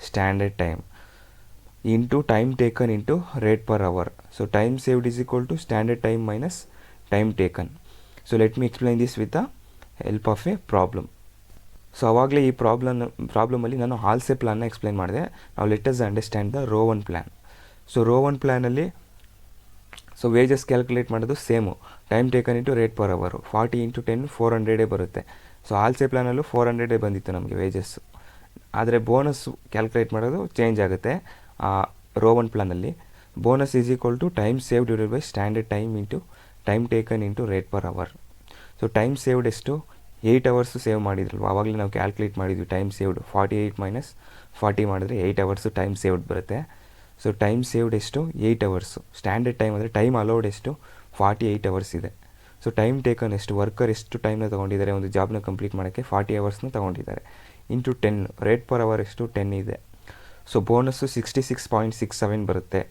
standard time into time taken into rate per hour. So time saved is equal to standard time minus time taken. So let me explain this with the help of a problem. So ಆವಾಗಲೇ ಈ ಪ್ರಾಬ್ಲಮಲ್ಲಿ ನಾನು ಆಲ್ಸೆ ಪ್ಲಾನ್ನ explain ಮಾಡಿದೆ. ನಾವು let us understand the Rowan 1 plan. So Rowan 1 ಪ್ಲ್ಯಾನಲ್ಲಿ so wages calculate ಮಾಡೋದು same, time taken into rate per hour 40 into 10 400 ಬರುತ್ತೆ. ಸೊ ಆಲ್ಸೆ ಪ್ಲ್ಯಾನಲ್ಲೂ 400 ಬಂದಿತ್ತು ನಮಗೆ ವೇಜಸ್ಸು. ಆದರೆ ಬೋನಸ್ಸು ಕ್ಯಾಲ್ಕುಲೇಟ್ ಮಾಡೋದು ಚೇಂಜ್ ಆಗುತ್ತೆ. ರೋ 1 ಪ್ಲ್ಯಾನಲ್ಲಿ bonus is equal to time save divided by standard time into time taken into rate per hour. So time saved ಎಷ್ಟು? 8 hours save ಮಾಡಿದ್ರಲ್ವ, ಆವಾಗಲೇ ನಾವು ಕ್ಯಾಲ್ಕುಲೇಟ್ ಮಾಡಿದ್ವಿ ಟೈಮ್ ಸೇವ್ಡ್ 48 ಮೈನಸ್ 40 ಮಾಡಿದ್ರೆ 8 hours time saved ಬರುತ್ತೆ. So time saved ಎಷ್ಟು? 8 hours. Standard time ಅಂದರೆ time allowed ಎಷ್ಟು? 48 hours ಇದೆ. ಸೊ ಟೈಮ್ ಟೇಕನ್ ಎಷ್ಟು? ವರ್ಕರ್ ಎಷ್ಟು ಟೈಮ್ನ ತೊಗೊಂಡಿದ್ದಾರೆ ಒಂದು ಜಾಬ್ನ ಕಂಪ್ಲೀಟ್ ಮಾಡೋಕ್ಕೆ? 40 ಅವರ್ಸ್ನ ತೊಗೊಂಡಿದ್ದಾರೆ. ಇಂಟು 10 ರೇಟ್ ಪರ್ ಅವರ್ ಎಷ್ಟು? 10 ಇದೆ. ಸೊ ಬೋನಸ್ಸು 66.67 ಬರುತ್ತೆ.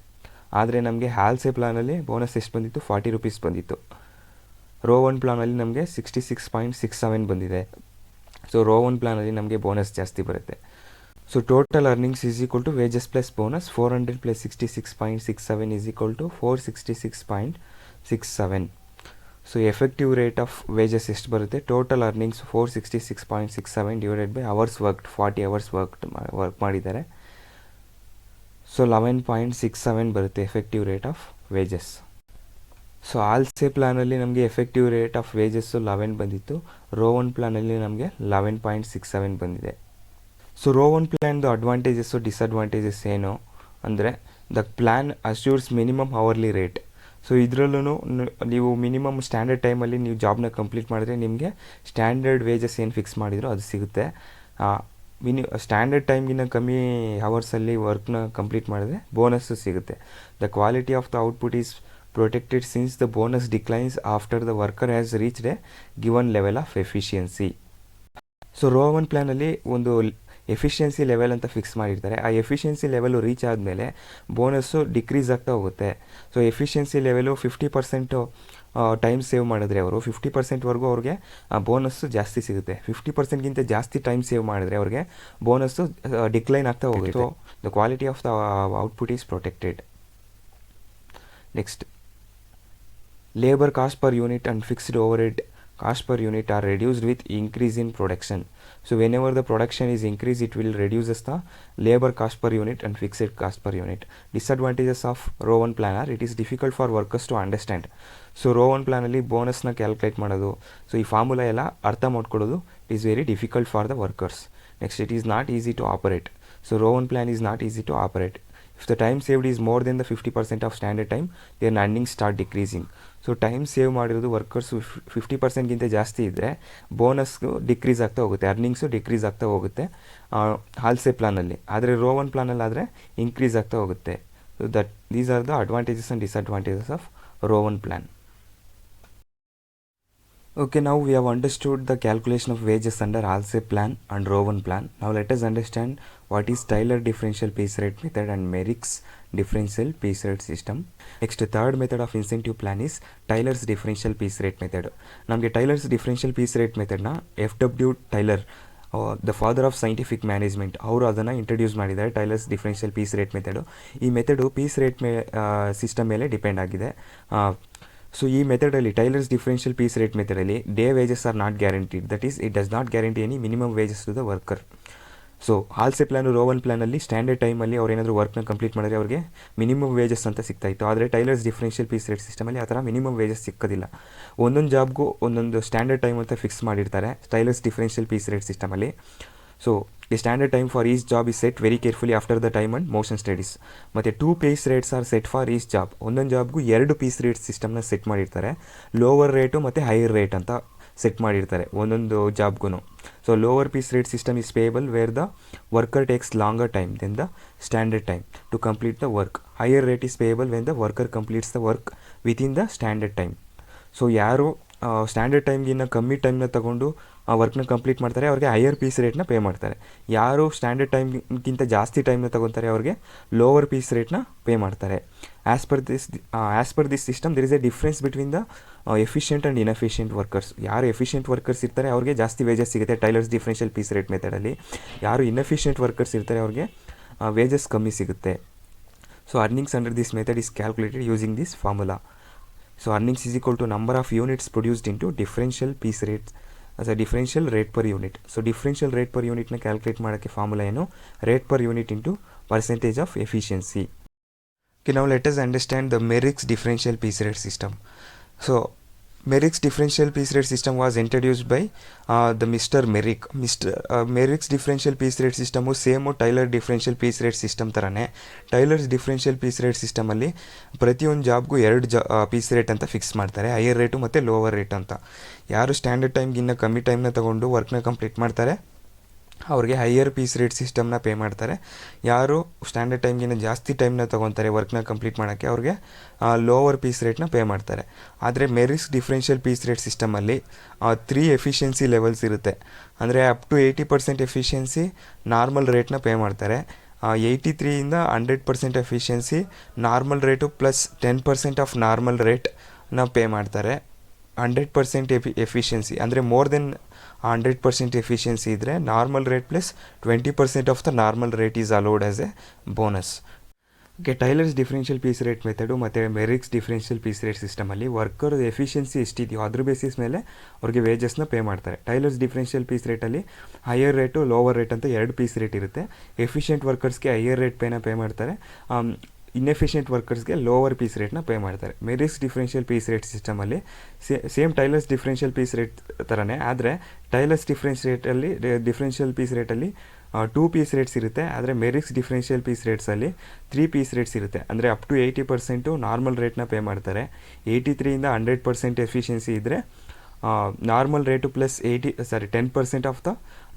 ಆದರೆ ನಮಗೆ ಆಲ್ಸೆ ಪ್ಲಾನಲ್ಲಿ ಬೋನಸ್ ಎಷ್ಟು ಬಂದಿತ್ತು? 40 ರೂಪೀಸ್ ಬಂದಿತ್ತು. ರೋ 1 ಪ್ಲಾನಲ್ಲಿ ನಮಗೆ 66.67 ಬಂದಿದೆ. ಸೊ ರೋ 1 ಪ್ಲಾನಲ್ಲಿ ನಮಗೆ ಬೋನಸ್ ಜಾಸ್ತಿ ಬರುತ್ತೆ. So total earnings is equal to wages plus bonus 400 plus 66.67 is equal to 466.67. So effective rate of wages ಎಷ್ಟು ಬರುತ್ತೆ? Total earnings 466.67 divided by hours worked 40 hours work ಮಾಡಿದ್ದಾರೆ. So 11.67 ಬರುತ್ತೆ effective rate of wages. So Halsey ಪ್ಲಾನಲ್ಲಿ ನಮಗೆ effective rate of wages 11 ಬಂದಿತ್ತು. Rho 1 ಪ್ಲಾನಲ್ಲಿ ನಮಗೆ 11.67 ಬಂದಿದೆ. So Rowan 1 ಪ್ಲ್ಯಾನ್ದು ಅಡ್ವಾಂಟೇಜಸ್ಸು ಡಿಸಡ್ವಾಂಟೇಜಸ್ ಏನು ಅಂದರೆ the plan assures minimum hourly rate. So ಇದರಲ್ಲೂ ನೀವು ಮಿನಿಮಮ್ ಸ್ಟ್ಯಾಂಡರ್ಡ್ ಟೈಮಲ್ಲಿ ನೀವು ಜಾಬ್ನ ಕಂಪ್ಲೀಟ್ ಮಾಡಿದ್ರೆ ನಿಮಗೆ ಸ್ಟ್ಯಾಂಡರ್ಡ್ ವೇಜಸ್ ಏನು ಫಿಕ್ಸ್ ಮಾಡಿದ್ರು ಅದು ಸಿಗುತ್ತೆ. ಸ್ಟ್ಯಾಂಡರ್ಡ್ ಟೈಮ್ಗಿನ್ನ ಕಮ್ಮಿ ಅವರ್ಸಲ್ಲಿ ವರ್ಕ್ನ ಕಂಪ್ಲೀಟ್ ಮಾಡಿದ್ರೆ ಬೋನಸ್ಸು ಸಿಗುತ್ತೆ. The quality of the output is protected since the bonus declines after the worker has reached a given level of efficiency. So Rowan 1 ಪ್ಲ್ಯಾನಲ್ಲಿ ಒಂದು ಎಫಿಷಿಯನ್ಸಿ ಲೆವೆಲ್ ಅಂತ ಫಿಕ್ಸ್ ಮಾಡಿರ್ತಾರೆ. ಆ ಎಫಿಷಿಯನ್ಸಿ ಲೆವೆಲು ರೀಚ್ ಆದಮೇಲೆ bonus decrease ಆಗ್ತಾ ಹೋಗುತ್ತೆ. So efficiency level 50% time save ಮಾಡಿದ್ರೆ ಅವರು 50%ವರೆಗೂ ಅವ್ರಿಗೆ ಬೋನಸ್ಸು ಜಾಸ್ತಿ ಸಿಗುತ್ತೆ. 50%ಗಿಂತ ಜಾಸ್ತಿ ಟೈಮ್ ಸೇವ್ ಮಾಡಿದ್ರೆ ಅವ್ರಿಗೆ ಬೋನಸ್ಸು ಡಿಕ್ಲೈನ್ ಆಗ್ತಾ ಹೋಗುತ್ತೆ. So the quality of the output is protected. Next, labor cost per unit and fixed overhead cost per unit are reduced with increase in production. So whenever the production is increased, it will reduces the labor cost per unit and fixed cost per unit. Disadvantages of row 1 plan are it is difficult for workers to understand. So Rowan 1 ಪ್ಲ್ಯಾನಲ್ಲಿ ಬೋನಸ್ನ calculate ಮಾಡೋದು, so ಈ formula ಎಲ್ಲ ಅರ್ಥ ಮಾಡ್ಕೊಳ್ಳೋದು it is very difficult for the workers. Next it is not easy to operate. So Rowan 1 plan is not easy to operate. If the time saved is more than the 50% of standard time, their earnings start decreasing. So time save ಮಾಡಿರೋದು workers 50%ಗಿಂತ ಜಾಸ್ತಿ ಇದ್ದರೆ ಬೋನಸ್ಗೂ decrease ಆಗ್ತಾ ಹೋಗುತ್ತೆ, earnings decrease ಆಗ್ತಾ ಹೋಗುತ್ತೆ ಹಾಲ್ಸೆ ಪ್ಲಾನಲ್ಲಿ. ಆದರೆ rho 1 ಪ್ಲಾನಲ್ಲಿ ಆದರೆ increase ಆಗ್ತಾ ಹೋಗುತ್ತೆ. So these are the advantages and disadvantages of Rowan 1 plan. Okay, now we have understood the calculation of wages under Halsey plan and row 1 plan. Now let us understand what is Taylor differential piece rate method and Merrick's differential piece rate system. Next, third method of incentive plan is Taylor's differential piece rate method. ನಮಗೆ Taylor's differential piece rate method ನ FW Taylor the father of scientific management ಅವರು ಅದನ್ನು introduce ಮಾಡಿದ್ದಾರೆ. Taylor's differential piece rate method. ಈ method piece rate system ಮೇಲೆ depend ಆಗಿದೆ. So ಈ ಮೆಥಡಲ್ಲಿ ಟೈಲರ್ಸ್ ಡಿಫ್ರೆನ್ಷಿಯಲ್ ಪೀಸ್ ರೇಟ್ ಮೆಥಡಲ್ಲಿ day wages are not guaranteed. That is it does not guarantee any minimum wages to the worker. So Halsey plan Rowan 1 ಪ್ಲಾನಲ್ಲಿ standard ಟೈಮಲ್ಲಿ ಅವ್ರು ಏನಾದರೂ ವರ್ಕ್ನ complete ಮಾಡಿದ್ರೆ ಅವ್ರಿಗೆ ಮಿನಿಮಮ್ ವೇಜಸ್ ಅಂತ ಸಿಗ್ತಾಯಿತ್ತು. ಆದರೆ ಟೈಲರ್ಸ್ ಡಿಫ್ರೆನ್ಷಿಯಲ್ ಪೀಸ್ ರೇಟ್ ಸಿಸ್ಟಮಲ್ಲಿ ಆ ಥರ ಮಿನಿಮಮ್ ವೇಜಸ್ ಸಿಕ್ಕೋದಿಲ್ಲ. ಒಂದೊಂದು ಜಾಬ್ಗೂ ಒಂದೊಂದು ಸ್ಟ್ಯಾಂಡರ್ಡ್ ಟೈಮ್ ಅಂತ ಫಿಕ್ಸ್ ಮಾಡಿರ್ತಾರೆ ಟೈಲರ್ಸ್ ಡಿಫ್ರೆನ್ಷಿಯಲ್ ಪೀಸ್ ರೇಟ್ ಸಿಸ್ಟಮಲ್ಲಿ. So the standard time for each job is set very carefully after the time and motion studies. ಮತ್ತು 2 piece rates are set for each job. ಒಂದೊಂದು ಜಾಬ್ಗೂ 2 piece rate ಸಿಸ್ಟಮ್ನ set ಮಾಡಿರ್ತಾರೆ. Lower rate ಮತ್ತು higher rate ಅಂತ set ಮಾಡಿರ್ತಾರೆ ಒಂದೊಂದು ಜಾಬ್ಗೂ. So lower piece rate system is payable where the worker takes longer time then the standard time to complete the work. Higher rate is payable when the worker completes the work within the standard time. So ಯಾರು standard ಟೈಮ್ಗಿನ್ನ ಕಮ್ಮಿ ಟೈಮ್ನ ತಗೊಂಡು ಆ ವರ್ಕ್ನ complete ಮಾಡ್ತಾರೆ ಅವ್ರಿಗೆ higher piece ರೇಟ್ನ pay ಮಾಡ್ತಾರೆ. ಯಾರು ಸ್ಟ್ಯಾಂಡರ್ಡ್ ಟೈಮ್ಗಿಂತ ಜಾಸ್ತಿ ಟೈಮ್ನ ತಗೊತಾರೆ ಅವ್ರಿಗೆ ಲೋವರ್ ಪೀಸ್ ರೇಟ್ನ ಪೇ ಮಾಡ್ತಾರೆ. As per this system there is a difference between the efficient and inefficient workers. ಯಾರು ಎಫಿಷಿಯೆಂಟ್ ವರ್ಕರ್ಸ್ ಇರ್ತಾರೆ ಅವ್ರಿಗೆ ಜಾಸ್ತಿ ವೇಜಸ್ ಸಿಗುತ್ತೆ ಟೈಲರ್ಸ್ ಡಿಫ್ರೆನ್ಷಿಯಲ್ ಪೀಸ್ ರೇಟ್ ಮೆಥಡಲ್ಲಿ. ಯಾರು ಇನ್ಎಫಿಷಿಯೆಂಟ್ ವರ್ಕರ್ಸ್ ಇರ್ತಾರೆ ಅವ್ರಿಗೆ ವೇಜಸ್ ಕಮ್ಮಿ ಸಿಗುತ್ತೆ. So earnings under this method is calculated using this formula. So earnings is equal to number of units produced into differential piece rates as a differential rate per unit. So differential rate per unit ನ calculate ಮಾಡೋಕ್ಕೆ formula ಏನು? Rate per unit into percentage of efficiency. Okay, now let us understand the Merrick's differential piece rate system. So Merrick's differential piece rate system was introduced by the Mr. Merrick. Merrick's differential piece rate system same Taylor differential piece rate system ಥರನೇ. Taylor's differential piece rate ಸಿಸ್ಟಮಲ್ಲಿ ಪ್ರತಿಯೊಂದು ಜಾಬ್ಗೂ 2 piece rate ಅಂತ fix ಮಾಡ್ತಾರೆ, higher rate ಮತ್ತು lower rate ಅಂತ. ಯಾರು standard ಟೈಮ್ಗಿನ್ನ ಕಮ್ಮಿ ಟೈಮ್ನ ತೊಗೊಂಡು ವರ್ಕ್ನ ಕಂಪ್ಲೀಟ್ ಮಾಡ್ತಾರೆ ಅವ್ರಿಗೆ ಹೈಯರ್ ಪೀಸ್ ರೇಟ್ ಸಿಸ್ಟಮ್ನ ಪೇ ಮಾಡ್ತಾರೆ. ಯಾರು ಸ್ಟ್ಯಾಂಡರ್ಡ್ ಟೈಮ್ಗಿನ್ನ ಜಾಸ್ತಿ ಟೈಮ್ನ ತೊಗೊತಾರೆ ವರ್ಕ್ನ ಕಂಪ್ಲೀಟ್ ಮಾಡೋಕ್ಕೆ ಅವ್ರಿಗೆ ಲೋವರ್ ಪೀಸ್ ರೇಟ್ನ ಪೇ ಮಾಡ್ತಾರೆ. ಆದರೆ ಮೆರಿಕ್ಸ್ ಡಿಫ್ರೆನ್ಷಿಯಲ್ ಪೀಸ್ ರೇಟ್ ಸಿಸ್ಟಮಲ್ಲಿ 3 ಎಫಿಷಿಯನ್ಸಿ ಲೆವೆಲ್ಸ್ ಇರುತ್ತೆ. ಅಂದರೆ ಅಪ್ ಟು 80% ಎಫಿಷಿಯನ್ಸಿ ನಾರ್ಮಲ್ ರೇಟ್ನ ಪೇ ಮಾಡ್ತಾರೆ. 83ಇಂದ 100% efficiency normal rate plus 10% of normal ರೇಟ್ನ ಪೇ ಮಾಡ್ತಾರೆ. 100% ಎಫಿಷಿಯನ್ಸಿ ಅಂದರೆ ಮೋರ್ ದೆನ್ 100% ಎಫಿಷಿಯನ್ಸಿ ಇದ್ದರೆ normal rate plus 20% of the normal rate is allowed as a bonus. Okay, Taylor's differential piece rate method ಮತ್ತು Merrick's differential piece rate ಸಿಸ್ಟಮಲ್ಲಿ worker efficiency ಎಷ್ಟಿದೆಯೋ ಅದ್ರ basis ಮೇಲೆ ಅವ್ರಿಗೆ ವೇಜಸ್ನ ಪೇ ಮಾಡ್ತಾರೆ. ಟೈಲರ್ಸ್ ಡಿಫ್ರೆನ್ಷಿಯಲ್ ಪೀಸ್ ರೇಟಲ್ಲಿ ಹೈಯರ್ ರೇಟು ಲೋವರ್ ರೇಟ್ ಅಂತ 2 ಪೀಸ್ ರೇಟ್ ಇರುತ್ತೆ. ಎಫಿಷಿಯೆಂಟ್ ವರ್ಕರ್ಸ್ಗೆ ಹೈಯರ್ ರೇಟ್ ಪೇ ಮಾಡ್ತಾರೆ, ಇನ್ಎಫಿಷಿಯೆಂಟ್ ವರ್ಕರ್ಸ್ಗೆ ಲೋವರ್ ಪೀಸ್ ರೇಟ್ನ ಪೇ ಮಾಡ್ತಾರೆ. ಮೆರಿಕ್ಸ್ ಡಿಫ್ರೆನ್ಷಿಯಲ್ ಪೀಸ್ ರೇಟ್ ಸಿಸ್ಟಮಲ್ಲಿ same Taylor's differential piece rate ಥರನೇ, ಆದರೆ ಟೈಲರ್ಸ್ ಡಿಫ್ರೆನ್ಷಿಯಲ್ ಪೀಸ್ ರೇಟಲ್ಲಿ 2 ಪೀಸ್ ರೇಟ್ಸ್ ಇರುತ್ತೆ. ಆದರೆ ಮೆರಿಕ್ಸ್ ಡಿಫ್ರೆನ್ಷಿಯಲ್ ಪೀಸ್ ರೇಟ್ಸಲ್ಲಿ 3 ಪೀಸ್ ರೇಟ್ಸ್ ಇರುತ್ತೆ. ಅಂದರೆ ಅಪ್ ಟು 80% ನಾರ್ಮಲ್ ರೇಟ್ನ ಪೇ ಮಾಡ್ತಾರೆ. 83ಇಂದ 100% ಎಫಿಷಿಯನ್ಸಿ ಇದ್ದರೆ normal rate plus 10% of the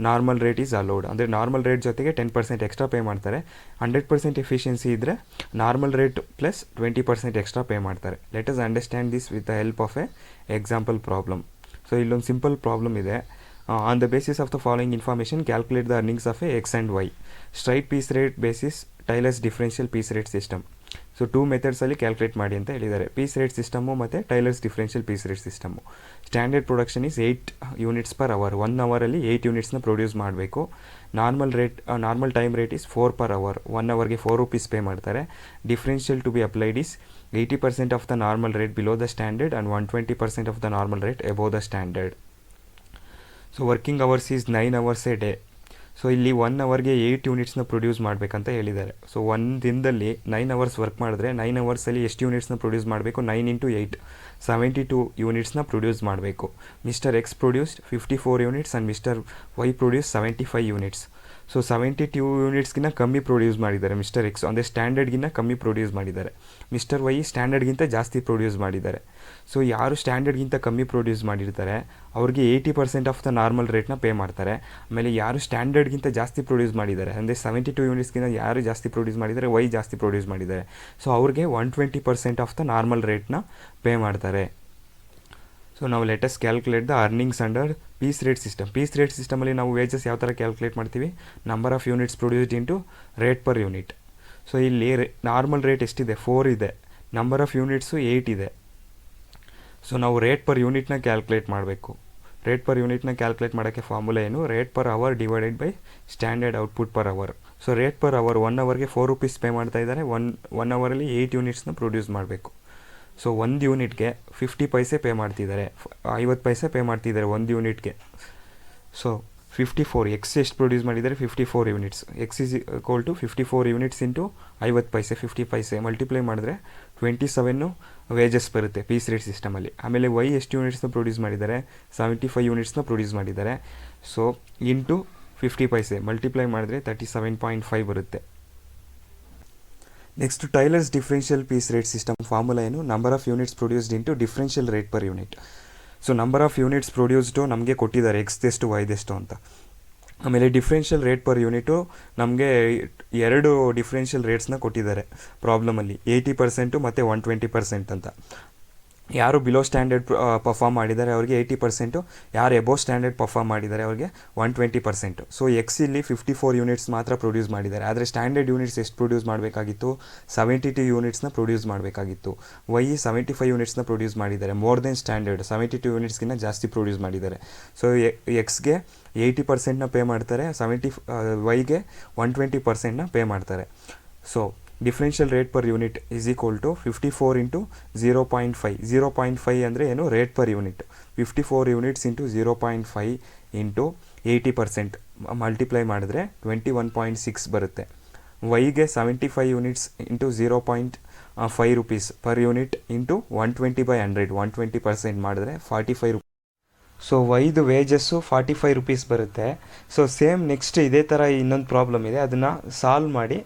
normal rate is allowed. ಅಂದರೆ ನಾರ್ಮಲ್ ರೇಟ್ ಜೊತೆಗೆ 10% ಎಕ್ಸ್ಟ್ರಾ ಪೇ ಮಾಡ್ತಾರೆ. 100% ಎಫಿಷಿಯನ್ಸಿ ಇದ್ದರೆ normal rate plus 20% extra pay ಮಾಡ್ತಾರೆ. Let us understand this with the help of a example problem. So ಇಲ್ಲೊಂದು simple problem ಇದೆ. On the basis of the following information calculate the earnings of a X and Y. Straight piece rate basis Taylor's differential piece rate system. So 2 ಮೆಥಡ್ಸಲ್ಲಿ calculate ಮಾಡಿ ಅಂತ ಹೇಳಿದ್ದಾರೆ, piece rate system ಮತ್ತು Taylor's differential piece rate system. Standard production is 8 units per hour. 1 ಅವರಲ್ಲಿ 8 ಯೂನಿಟ್ಸ್ನ produce ಮಾಡಬೇಕು. Normal time rate is 4 per hour. 1 ಅವರ್ಗೆ 4 rupees pay ಮಾಡ್ತಾರೆ. Differential to be applied is 80% of the normal rate below the standard and 120% of the normal rate above the standard. So working hours is 9 hours a day. So ಇಲ್ಲಿ 1 hourಗೆ 8 ಯೂನಿಟ್ಸ್ನ produce ಮಾಡಬೇಕಂತ ಹೇಳಿದ್ದಾರೆ. So ಒಂದು ದಿನದಲ್ಲಿ 9 hours work ಮಾಡಿದ್ರೆ 9 hoursಲ್ಲಿ ಎಷ್ಟು ಯೂನಿಟ್ಸ್ನ produce ಮಾಡಬೇಕು? 9 × 8 72 ಯೂನಿಟ್ಸ್ನ ಪ್ರೊಡ್ಯೂಸ್ ಮಾಡಬೇಕು. Mister X produced 54 units and Mister Y produce 75 units. So 72 ಯೂನಿಟ್ಸ್ಗಿಂತ ಕಮ್ಮಿ ಪ್ರೊಡ್ಯೂಸ್ ಮಾಡಿದ್ದಾರೆ ಮಿಸ್ಟರ್ ಎಕ್ಸ್, ಅಂದರೆ ಸ್ಟ್ಯಾಂಡರ್ಡ್ಗಿಂತ ಕಮ್ಮಿ ಪ್ರೊಡ್ಯೂಸ್ ಮಾಡಿದ್ದಾರೆ. ಮಿಸ್ಟರ್ ವೈ ಸ್ಟ್ಯಾಂಡರ್ಡ್ಗಿಂತ ಜಾಸ್ತಿ ಪ್ರೊಡ್ಯೂಸ್ ಮಾಡಿದ್ದಾರೆ. ಸೊ ಯಾರು ಸ್ಟ್ಯಾಂಡರ್ಡ್ಗಿಂತ ಕಮ್ಮಿ ಪ್ರೊಡ್ಯೂಸ್ ಮಾಡಿರ್ತಾರೆ ಅವ್ರಿಗೆ 80% ಆಫ್ ದ ನಾರ್ಮಲ್ ರೇಟ್ನ ಪೇ ಮಾಡ್ತಾರೆ. ಆಮೇಲೆ ಯಾರು ಸ್ಟ್ಯಾಂಡರ್ಡ್ಗಿಂತ ಜಾಸ್ತಿ ಪ್ರೊಡ್ಯೂಸ್ ಮಾಡಿದ್ದಾರೆ, ಅಂದರೆ 72 ಯೂನಿಟ್ಸ್ಗಿಂತ ಯಾರು ಜಾಸ್ತಿ ಪ್ರೊಡ್ಯೂಸ್ ಮಾಡಿದ್ದಾರೆ, ವೈ ಜಾಸ್ತಿ ಪ್ರೊಡ್ಯೂಸ್ ಮಾಡಿದ್ದಾರೆ, ಸೊ ಅವ್ರಿಗೆ 120% ಆಫ್ ದ ನಾರ್ಮಲ್ ರೇಟ್ನ ಪೇ ಮಾಡ್ತಾರೆ. ಸೊ ನಾವು let us calculate the earnings under piece rate system. Piece rate ಸಿಸ್ಟಮಲ್ಲಿ ನಾವು ವೇಜಸ್ ಯಾವ ಥರ ಕ್ಯಾಲ್ಕುಲೇಟ್ ಮಾಡ್ತೀವಿ? Number of units produced into rate per unit. So ಇಲ್ಲಿ ನಾರ್ಮಲ್ ರೇಟ್ ಎಷ್ಟಿದೆ? 4 ಇದೆ. ನಂಬರ್ ಆಫ್ ಯೂನಿಟ್ಸು 8 ಇದೆ. ಸೊ ನಾವು ರೇಟ್ ಪರ್ ಯೂನಿಟ್ನ ಕ್ಯಾಲ್ಕುಲೇಟ್ ಮಾಡಬೇಕು. ರೇಟ್ ಪರ್ ಯೂನಿಟ್ನ ಕ್ಯಾಲ್ಕುಲೇಟ್ ಮಾಡೋಕ್ಕೆ ಫಾರ್ಮುಲಾ ಏನು? Rate per hour divided by standard output per hour. So rate per hour 1 hourಗೆ 4 rupees ಪೇ ಮಾಡ್ತಾ ಇದ್ದಾರೆ. ಒನ್ ಅವರಲ್ಲಿ 8 ಯೂನಿಟ್ಸ್ನ ಪ್ರೊಡ್ಯೂಸ್ ಮಾಡಬೇಕು. ಸೊ ಒಂದು ಯೂನಿಟ್ಗೆ 50 ಪೈಸೆ ಪೇ ಮಾಡ್ತಿದ್ದಾರೆ, 50 ಪೈಸೆ ಪೇ ಮಾಡ್ತಿದ್ದಾರೆ ಒಂದು ಯೂನಿಟ್ಗೆ. ಸೊ 54 ಎಕ್ಸ್ ಎಷ್ಟು ಪ್ರೊಡ್ಯೂಸ್ ಮಾಡಿದ್ದಾರೆ? 54 units. X is equal to 54 units into 50 paise, 50 paise multiply ಮಾಡಿದ್ರೆ 27 ವೇಜಸ್ ಬರುತ್ತೆ ಪೀಸ್ ರೇಟ್ ಸಿಸ್ಟಮಲ್ಲಿ. ಆಮೇಲೆ ವೈ ಎಷ್ಟು ಯೂನಿಟ್ಸ್ನ ಪ್ರೊಡ್ಯೂಸ್ ಮಾಡಿದ್ದಾರೆ? 75 ಯೂನಿಟ್ಸ್ನ ಪ್ರೊಡ್ಯೂಸ್ ಮಾಡಿದ್ದಾರೆ. ಸೊ ಇಂಟು 50 ಪೈಸೆ ಮಲ್ಟಿಪ್ಲೈ ಮಾಡಿದ್ರೆ 37.5 ಬರುತ್ತೆ. Next Taylor's differential piece rate system formula ಏನು? Number of units produced into differential rate per unit. So number of units produced ನಮಗೆ ಕೊಟ್ಟಿದ್ದಾರೆ ಎಕ್ಸ್ದೆಷ್ಟು ವೈದೆಷ್ಟು ಅಂತ. ಆಮೇಲೆ ಡಿಫ್ರೆನ್ಷಿಯಲ್ ರೇಟ್ ಪರ್ ಯೂನಿಟು ನಮಗೆ 2 ಡಿಫ್ರೆನ್ಷಿಯಲ್ ರೇಟ್ಸ್ನ ಕೊಟ್ಟಿದ್ದಾರೆ ಪ್ರಾಬ್ಲಮಲ್ಲಿ, 80% ಮತ್ತು 120% ಅಂತ. ಯಾರು ಬಿಲೋ ಸ್ಟ್ಯಾಂಡರ್ಡ್ ಪರ್ಫಾರ್ಮ್ ಮಾಡಿದ್ದಾರೆ ಅವ್ರಿಗೆ 80%, ಯಾರು ಎಬೋ ಸ್ಟ್ಯಾಂಡರ್ಡ್ ಪರ್ಫಾರ್ಮ್ ಮಾಡಿದ್ದಾರೆ ಅವ್ರಿಗೆ 120%. ಸೊ ಎಕ್ಸ್ ಇಲ್ಲಿ 54 ಯೂನಿಟ್ಸ್ ಮಾತ್ರ ಪ್ರೊಡ್ಯೂಸ್ ಮಾಡಿದ್ದಾರೆ, ಆದರೆ ಸ್ಟ್ಯಾಂಡರ್ಡ್ ಯೂನಿಟ್ಸ್ ಎಷ್ಟು ಪ್ರೊಡ್ಯೂಸ್ ಮಾಡಬೇಕಾಗಿತ್ತು? 72 ಯೂನಿಟ್ಸ್ನ ಪ್ರೊಡ್ಯೂಸ್ ಮಾಡಬೇಕಾಗಿತ್ತು. ವೈ 75 ಯೂನಿಟ್ಸ್ನ ಪ್ರೊಡ್ಯೂಸ್ ಮಾಡಿದ್ದಾರೆ, ಮೋರ್ ದೆನ್ ಸ್ಟ್ಯಾಂಡರ್ಡ್ 72 ಯೂನಿಟ್ಸ್ಗಿಂತ ಜಾಸ್ತಿ ಪ್ರೊಡ್ಯೂಸ್ ಮಾಡಿದ್ದಾರೆ. ಸೊ ಎಕ್ಸ್ಗೆ 80%ನ ಪೇ ಮಾಡ್ತಾರೆ, ವೈಗೆ 120%ನ ಪೇ ಮಾಡ್ತಾರೆ. So differential rate per unit is equal to 54 into 0.5. 0.5 ಅಂದರೆ ಏನು? Rate per unit. 54 units into 0.5 into 80% multiply ಮಾಡಿದ್ರೆ 21.6 ಬರುತ್ತೆ. ವೈಗೆ 75 units into 0.5 rupees per unit into 120/100 120% ಮಾಡಿದ್ರೆ 45 rupees. ಸೊ ವೈದು ವೇಜಸ್ಸು 45 rupees ಬರುತ್ತೆ. ಸೊ ಸೇಮ್ ನೆಕ್ಸ್ಟ್ ಇದೇ ಥರ ಇನ್ನೊಂದು ಪ್ರಾಬ್ಲಮ್ ಇದೆ, ಅದನ್ನು ಸಾಲ್ವ್ ಮಾಡಿ.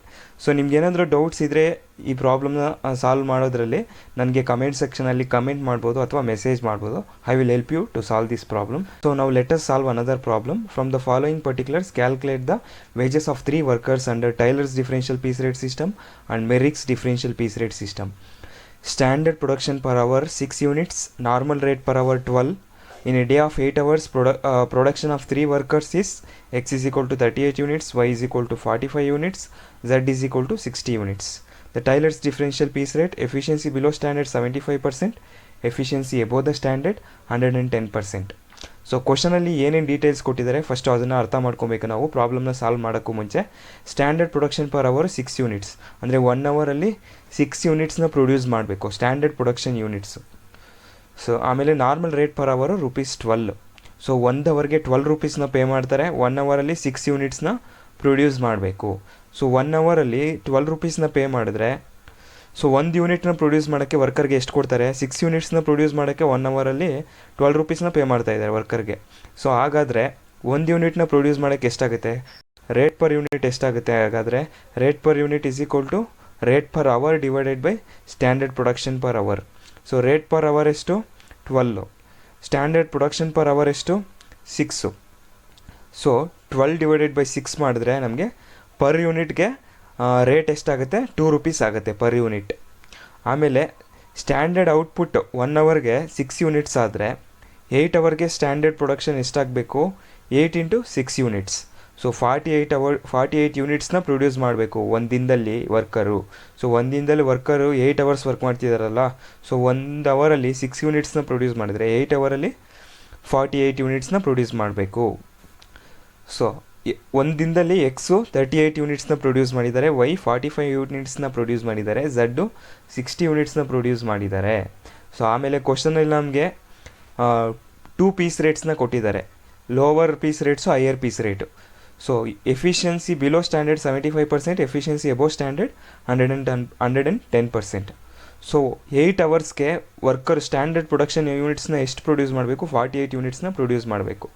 ಸೊ ನಿಮ್ಗೇನಾದರೂ ಡೌಟ್ಸ್ ಇದ್ದರೆ ಈ ಪ್ರಾಬ್ಲಮ್ನ ಸಾಲ್ವ್ ಮಾಡೋದ್ರಲ್ಲಿ ನನಗೆ ಕಮೆಂಟ್ ಸೆಕ್ಷನಲ್ಲಿ ಕಮೆಂಟ್ ಮಾಡ್ಬೋದು ಅಥವಾ ಮೆಸೇಜ್ ಮಾಡ್ಬೋದು. I will help you to solve this problem. So ನಾವು let us solve another problem. From the following particulars calculate the wages of 3 workers under Taylor's differential piece rate system and Merrick's differential piece rate system. Standard production per hour 6 units, normal rate per hour 12. In a day of 8 hours, production of 3 workers is X is equal to 38 units, Y is equal to 45 units, Z is equal to 60 units. The Taylor's differential piece rate, efficiency below standard 75%, efficiency above the standard 110%. So ಕ್ವಶನಲ್ಲಿ ಏನೇನು details ಕೊಟ್ಟಿದ್ದಾರೆ first ಅದನ್ನು ಅರ್ಥ ಮಾಡ್ಕೊಬೇಕು ನಾವು ಪ್ರಾಬ್ಲಮ್ನ solve ಮಾಡೋಕ್ಕೂ ಮುಂಚೆ. Standard production per hour 6 units, ಅಂದರೆ 1 hourಲ್ಲಿ 6 unitsನ ಪ್ರೊಡ್ಯೂಸ್ ಮಾಡಬೇಕು, ಸ್ಟ್ಯಾಂಡರ್ಡ್ ಪ್ರೊಡಕ್ಷನ್ ಯೂನಿಟ್ಸು. ಸೊ ಆಮೇಲೆ normal rate per hour ₹12. So 1 hourಗೆ 12 rupeesನ pay ಮಾಡ್ತಾರೆ, 1 hourಲ್ಲಿ 6 unitsನ ಪ್ರೊಡ್ಯೂಸ್ ಮಾಡಬೇಕು. ಸೊ 1 hourಲ್ಲಿ 12 rupeesನ ಪೇ ಮಾಡಿದ್ರೆ, ಸೊ 1 ಯೂನಿಟ್ನ ಪ್ರೊಡ್ಯೂಸ್ ಮಾಡೋಕ್ಕೆ ವರ್ಕರ್ಗೆ ಎಷ್ಟು ಕೊಡ್ತಾರೆ? 6 unitsನ ಪ್ರೊಡ್ಯೂಸ್ ಮಾಡೋಕ್ಕೆ 1 hourಲ್ಲಿ 12 rupeesನ ಪೇ ಮಾಡ್ತಾ ಇದ್ದಾರೆ ವರ್ಕರ್ಗೆ. ಸೊ ಹಾಗಾದರೆ 1 ಯೂನಿಟ್ನ ಪ್ರೊಡ್ಯೂಸ್ ಮಾಡೋಕ್ಕೆ ಎಷ್ಟಾಗುತ್ತೆ? ರೇಟ್ ಪರ್ ಯೂನಿಟ್ ಎಷ್ಟಾಗುತ್ತೆ? ಹಾಗಾದರೆ rate per unit is equal to rate per hour divided by standard production per hour. So rate per hour ಎಷ್ಟು? 12. ಸ್ಟ್ಯಾಂಡರ್ಡ್ ಪ್ರೊಡಕ್ಷನ್ ಪರ್ ಅವರ್ ಎಷ್ಟು? 6. ಸೊ 12 ಡಿವೈಡೆಡ್ ಬೈ 6 ಮಾಡಿದ್ರೆ ನಮಗೆ per ಯೂನಿಟ್ಗೆ rate ಎಷ್ಟಾಗುತ್ತೆ? 2 rupees ಆಗುತ್ತೆ per unit. ಆಮೇಲೆ standard output 1 hourಗೆ 6 units ಆದರೆ 8 hourಗೆ ಸ್ಟ್ಯಾಂಡರ್ಡ್ ಪ್ರೊಡಕ್ಷನ್ ಎಷ್ಟಾಗಬೇಕು? 8 into 6 units. ಸೊ 48 unitsನ ಪ್ರೊಡ್ಯೂಸ್ ಮಾಡಬೇಕು ಒಂದು ದಿನದಲ್ಲಿ ವರ್ಕರು. ಸೊ ಒಂದು ದಿನದಲ್ಲಿ ವರ್ಕರು 8 hours ವರ್ಕ್ ಮಾಡ್ತಿದ್ದಾರಲ್ಲ, ಸೊ 1 hourಲ್ಲಿ 6 unitsನ ಪ್ರೊಡ್ಯೂಸ್ ಮಾಡಿದರೆ 8 hourಲ್ಲಿ 48 unitsನ ಪ್ರೊಡ್ಯೂಸ್ ಮಾಡಬೇಕು. ಸೊ ಒಂದು ದಿನದಲ್ಲಿ ಎಕ್ಸು 38 ಯೂನಿಟ್ಸ್ನ ಪ್ರೊಡ್ಯೂಸ್ ಮಾಡಿದ್ದಾರೆ, ವೈ 45 ಯೂನಿಟ್ಸ್ನ ಪ್ರೊಡ್ಯೂಸ್ ಮಾಡಿದ್ದಾರೆ, ಝಡ್ಡು 60 ಯೂನಿಟ್ಸ್ನ ಪ್ರೊಡ್ಯೂಸ್ ಮಾಡಿದ್ದಾರೆ. ಸೊ ಆಮೇಲೆ ಕ್ವಶನಲ್ಲಿ ನಮಗೆ 2 ಪೀಸ್ ರೇಟ್ಸ್ನ ಕೊಟ್ಟಿದ್ದಾರೆ, lower piece rates higher piece rate. So efficiency below standard 75%, efficiency above standard 110%. So 8 ಅವರ್ಸ್ಗೆ ವರ್ಕರ್ ಸ್ಟ್ಯಾಂಡರ್ಡ್ ಪ್ರೊಡಕ್ಷನ್ ಯೂನಿಟ್ಸ್ನ ಎಷ್ಟು ಪ್ರೊಡ್ಯೂಸ್ ಮಾಡಬೇಕು, 48 ಯೂನಿಟ್ಸ್ನ ಪ್ರೊಡ್ಯೂಸ್ ಮಾಡಬೇಕು.